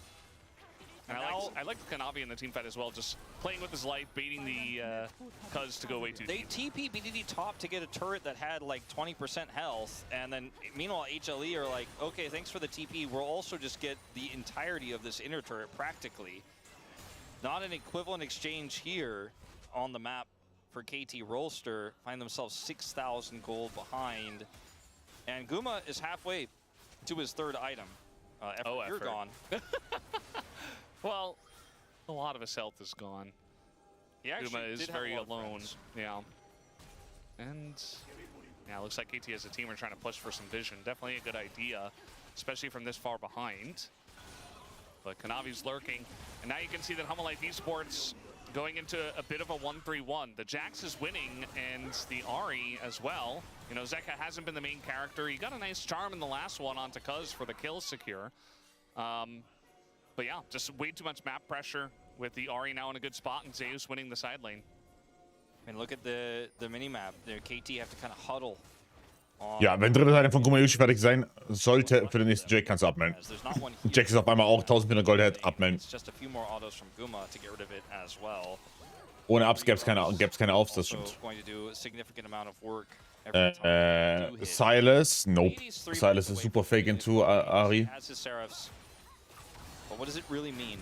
And I like Kanavi in the team fight as well, just playing with his life, baiting the Cuz to go way too deep. They TP BDD top to get a turret that had like 20% health, and then meanwhile HLE are like, okay, thanks for the TP. We'll also just get the entirety of this inner turret practically. Not an equivalent exchange here on the map for KT Rolster. Find themselves 6,000 gold behind. And Guma is halfway to his 3rd item. You're gone. Well, a lot of his health is gone. Guma is very alone. Yeah. And yeah, looks like KT as a team are trying to push for some vision. Definitely a good idea, especially from this far behind. But Kanavi's lurking. And now you can see that Hanwha Life Esports going into a bit of a 1-3-1. The Jax is winning, and the Ahri as well. You know, Zeka hasn't been the main character. He got a nice charm in the last one onto Cuz for the kill secure. But yeah, just way too much map pressure with the Ahri now in a good spot and Zeus winning the side lane. And look at the mini-map. The KT have to kind of huddle. Ja, wenn dritte Seite von Gumayushi fertig sein sollte, für den nächsten Jake kannst du abmelden. Jake ist auf einmal auch 1400 Gold hat, abmelden. Ohne Ups gäbe es keine Aufs, das stimmt. Silas, nope. Silas ist super fake into Ahri. But what does it really mean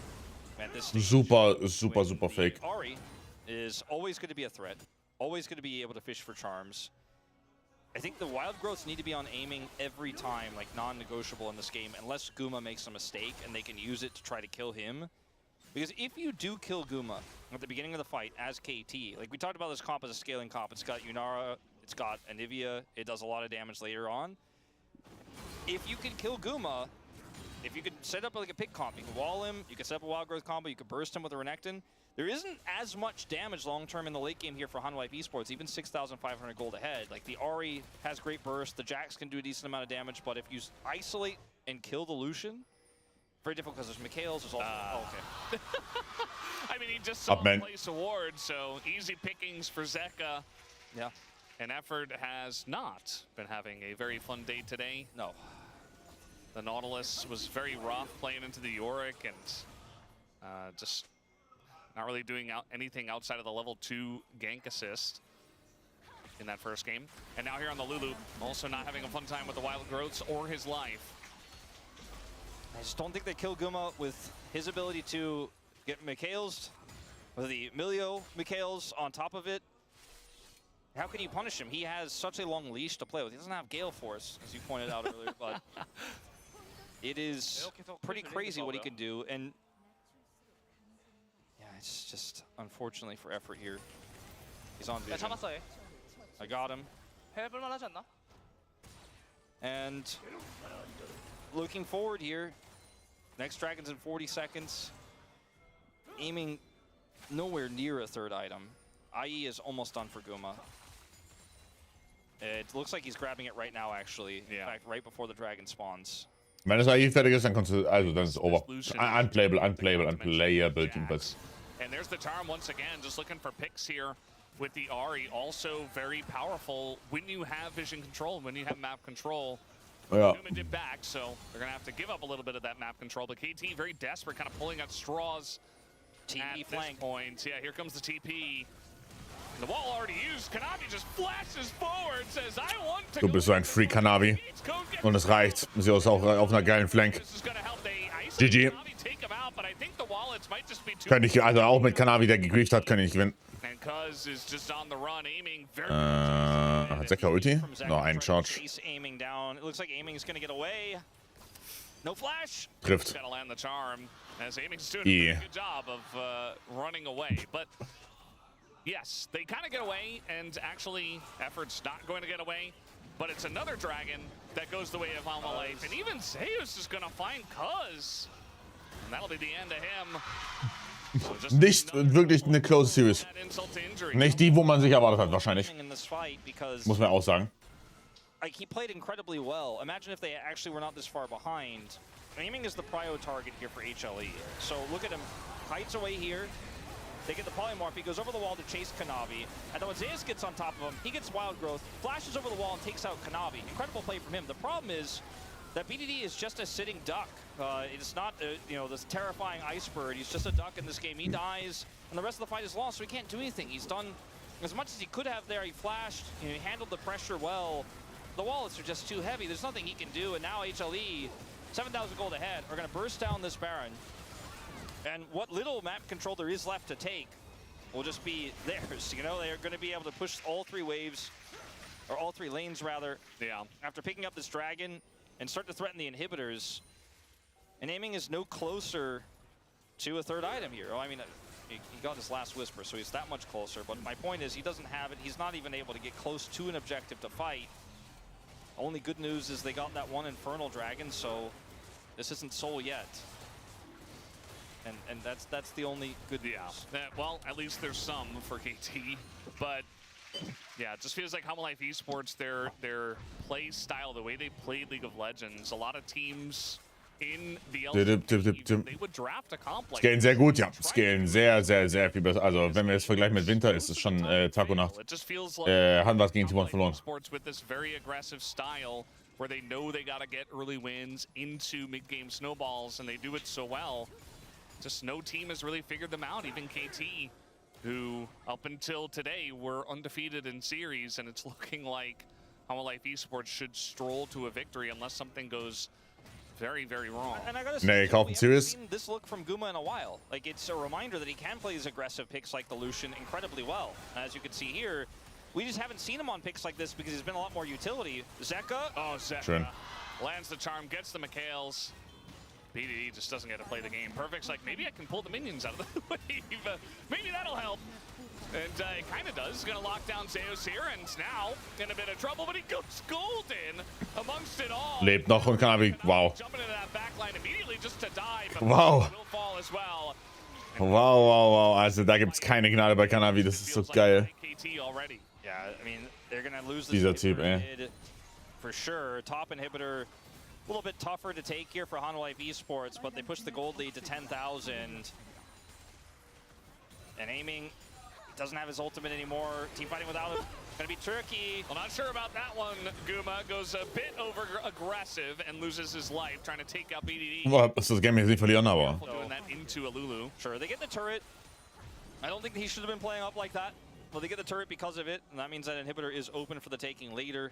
at this stage? Super fake. Ahri is always going to be a threat, always going to be able to fish for charms. I think the wild growths need to be on aiming every time, like non-negotiable in this game, unless Guma makes a mistake and they can use it to try to kill him. Because if you do kill Guma at the beginning of the fight as KT, like we talked about this comp as a scaling comp, it's got Yunara, it's got Anivia, it does a lot of damage later on. If you can kill Guma, if you could set up like a pick comp, you can wall him, you can set up a wild growth combo, you can burst him with a Renekton. There isn't as much damage long-term in the late game here for Hanwha Life Esports, even 6,500 gold ahead. Like, the Ahri has great burst, the Jax can do a decent amount of damage, but if you isolate and kill the Lucian, very difficult because there's Mikhail's, there's also... oh, okay. I mean, he just saw him place a ward, so easy pickings for Zeka. Yeah. And Effort has not been having a very fun day today. No. The Nautilus was very rough playing into the Yorick and just not really doing anything outside of the level 2 gank assist in that first game. And now here on the Lulu, also not having a fun time with the wild growths or his life. I just don't think they kill Guma with his ability to get Mikhail's, with the Milio Mikhail's on top of it. How can you punish him? He has such a long leash to play with. He doesn't have Gale Force, as you pointed out earlier, but it is pretty crazy what he can do. And yeah, it's just unfortunately for Effort here. He's on vision. I got him. And looking forward here, next Dragon's in 40 seconds. Aiming nowhere near a third item. IE is almost done for Guma. It looks like he's grabbing it right now, actually. Yeah. In fact, right before the dragon spawns. Wenn das AI fertig ist, dann kannst du, also dann ist es over. Unplayable jedenfalls. And there's the Charm once again, just looking for picks here with the Ahri. Also very powerful when you have vision control, when you have map control. Ja. Numa did back, so they're going to have to give up a little bit of that map control. But KT very desperate, kind of pulling at straws at this point. Yeah, here comes the TP. The wall already used. Kanavi just flashes forward, says, I want to Du bist so ein Freak, Kanavi. Und es reicht. Sie ist auch auf einer geilen Flank. GG. Könnte ich, also auch mit Kanavi, der gegrieft hat, könnte ich gewinnen. Hat Zeka Ulti? Noch einen Charge. Trifft. Yes, they kind of get away, and actually, Effort's not going to get away, but it's another dragon that goes the way of Hanwha Life, and even Zeus is going to find Cuz, and that'll be the end of him. So nicht wirklich eine close series. Nicht die, wo man sich erwartet hat, wahrscheinlich. Muss man auch sagen. Like, he played incredibly well. Imagine if they actually were not this far behind. Aiming is the prio target here for HLE. So look at him, kites away here. They get the polymorph, he goes over the wall to chase Kanavi, and then when Zeus gets on top of him, he gets wild growth, flashes over the wall and takes out Kanavi. Incredible play from him. The problem is that BDD is just a sitting duck. It's not, you know, this terrifying iceberg. He's just a duck in this game. He dies, and the rest of the fight is lost, so he can't do anything. He's done as much as he could have there. He flashed, you know, he handled the pressure well. The wallets are just too heavy. There's nothing he can do, and now HLE, 7,000 gold ahead, are going to burst down this Baron. And what little map control there is left to take will just be theirs. You know, they're going to be able to push all 3 waves, or all 3 lanes rather, after picking up this dragon and start to threaten the inhibitors. And aiming is no closer to a third item here. Oh, I mean, he got his last whisper, so he's that much closer. But my point is, he doesn't have it. He's not even able to get close to an objective to fight. Only good news is they got that one Infernal Dragon, so this isn't Soul yet. And that's the only good news. Well, at least there's some for KT, but yeah, it just feels like Hanwha Life Esports, their play style, the way they played League of Legends, a lot of teams in the LCK, they would draft a comp like Scalen sehr gut, ja. Scalen sehr viel besser. Also, wenn wir es vergleichen mit Winter, ist es schon Tag und Nacht. Haben was gegen T1 verloren. Esports with this very aggressive style where they know they got to get early wins into mid-game snowballs, and they do it so well. Just no team has really figured them out, even KT, who up until today were undefeated in series, and it's looking like Hanwha Life Esports should stroll to a victory unless something goes very, very wrong. And I gotta Nee, say, ik hou we van haven't Serious. seen this look from Guma in a while. Like, it's a reminder that he can play these aggressive picks like the Lucian incredibly well. As you can see here, we just haven't seen him on picks like this because he's been a lot more utility. Zeka. Oh, Zeka Schön. lands the charm, gets the Mikhails. BDD just doesn't get to play the game. Perfect's like, maybe I can pull the minions out of the wave. Maybe that'll help. And it kind of does. He's going to lock down Zeus here, and now in a bit of trouble, but he goes golden amongst it all. Lebt noch und Kanavi. Wow. Jumping into that backline immediately just to die, but Wow. will fall as well. Wow. Also da gibt's keine Gnade bei Kanavi. Das ist so geil. KT already. Yeah, I mean, they're going to lose Dieser this Typ, inhibitor ey. mid for sure. Top inhibitor, a little bit tougher to take here for Hanwha Life Esports, but they push the gold lead to 10,000. And aiming, doesn't have his ultimate anymore. Team fighting without him, gonna be tricky. Well, not sure about that one. Guma goes a bit over aggressive and loses his life trying to take out BDD. Boah, das ist das Game jetzt nicht verlieren, aber. Doing that into a Lulu. Sure, they get the turret. I don't think he should have been playing up like that. Well, they get the turret because of it, and that means that inhibitor is open for the taking later.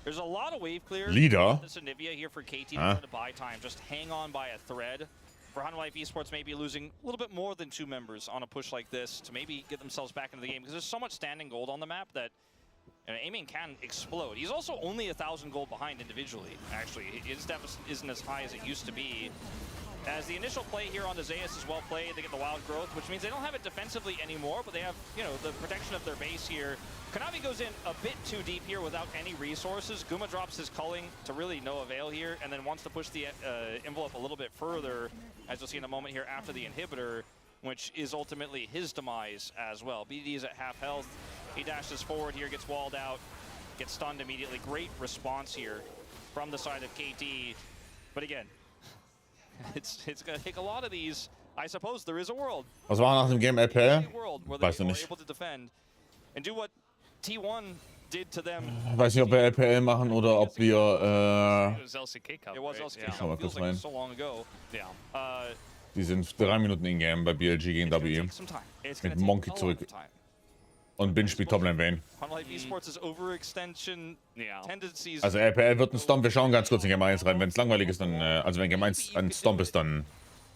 There's a lot of wave clear. Leader? This Anivia here for KT to buy time. Just hang on by a thread. For Hanwha Life Esports, maybe losing a little bit more than 2 members on a push like this to maybe get themselves back into the game, because there's so much standing gold on the map that aiming can explode. He's also only 1,000 gold behind individually, actually. His deficit isn't as high as it used to be. As the initial play here on the Zeus is well played, they get the wild growth, which means they don't have it defensively anymore, but they have, you know, the protection of their base here. Kanavi goes in a bit too deep here without any resources. Guma drops his culling to really no avail here, and then wants to push the envelope a little bit further, as you'll see in a moment here after the inhibitor, which is ultimately his demise as well. BDD is at half health. He dashes forward here, gets walled out, gets stunned immediately. Great response here from the side of KT. But again, it's going to take a lot of these. I suppose there is a world. Was war nach dem Game LPL? Weiß noch nicht. Able to defend and do what T1 did to them. Weiß nicht, ob wir LPL machen oder ob wir. It was LCK Cup. It was right? LCK Yeah. Ich schau mal kurz Feels like rein. so long ago. Yeah. Die sind 3 Minuten in-game bei BLG gegen WE. Take some time. It's gonna Mit take Monkey a lot zurück. of time. Und Bin spielt Toplane Vayne. Hanwha Life Esports' overextension Yeah. tendencies. Also LPL wird ein Stomp. Wir schauen ganz kurz in Game 1 rein. Wenn es langweilig ist, dann. Also wenn Game 1 ein Stomp ist, dann.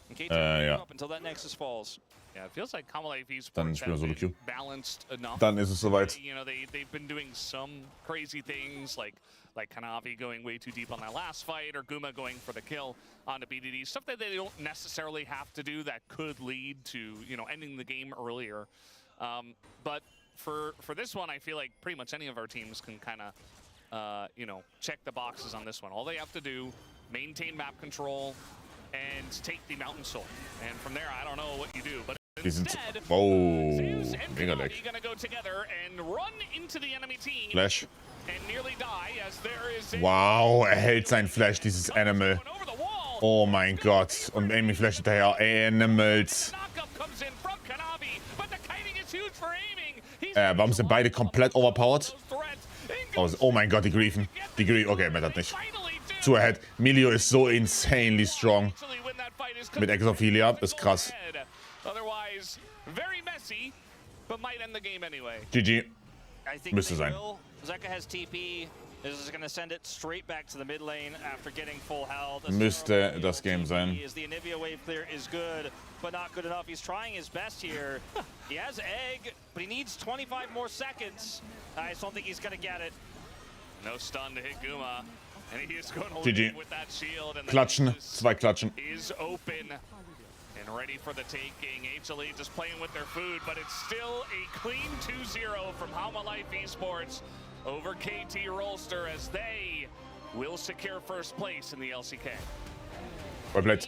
And KT ja. up until that Nexus falls. Yeah, it feels like Hanwha Life Dann Esports spielen wir Solo have Queue. been balanced enough. Dann ist es soweit. You know, they've been doing some crazy things like Kanavi going way too deep on that last fight, or Guma going for the kill on the BDD. Stuff that they don't necessarily have to do that could lead to, you know, ending the game earlier. But for this one, I feel like pretty much any of our teams can kind of, you know, check the boxes on this one. All they have to do, maintain map control, and take the Mountain Soul. And from there, I don't know what you do, but Die sind. instead, Oh, Zeus and mega leck. Kanavi gonna go together and run into the enemy team Flash. and nearly die as there is a Wow, er hält sein Flash, dieses Animal. going over the wall. Oh mein Gott. Und Amy Flash hinterher. Animals. Knockup comes in from Kanavi, but the kiting is huge for aiming. He's Warum sind beide komplett overpowered? those threats. Oh mein Gott, die Griefen. Die Griefen. Okay, Matt hat nicht. Zu ahead. Milio ist so insanely strong. Mit Exophilia. Ist krass. Otherwise, very messy, but might end the game anyway. GG. I think Müsste they sein. will. Zeka has TP. This is going to send it straight back to the mid lane after getting full health. Müsste das Game sein. The Anivia wave clear is good, but not good enough. He's trying his best here. He has Egg, but he needs 25 more seconds. I just don't think he's going to get it. No stun to hit Guma, and he is going to GG. leave with that shield. And the Klatschen. Nexus 2 Klatschen. is open and ready for the taking. HLE just playing with their food, but it's still a clean 2-0 from Hanwha Life Esports over KT Rolster as they will secure first place in the LCK. Komplett.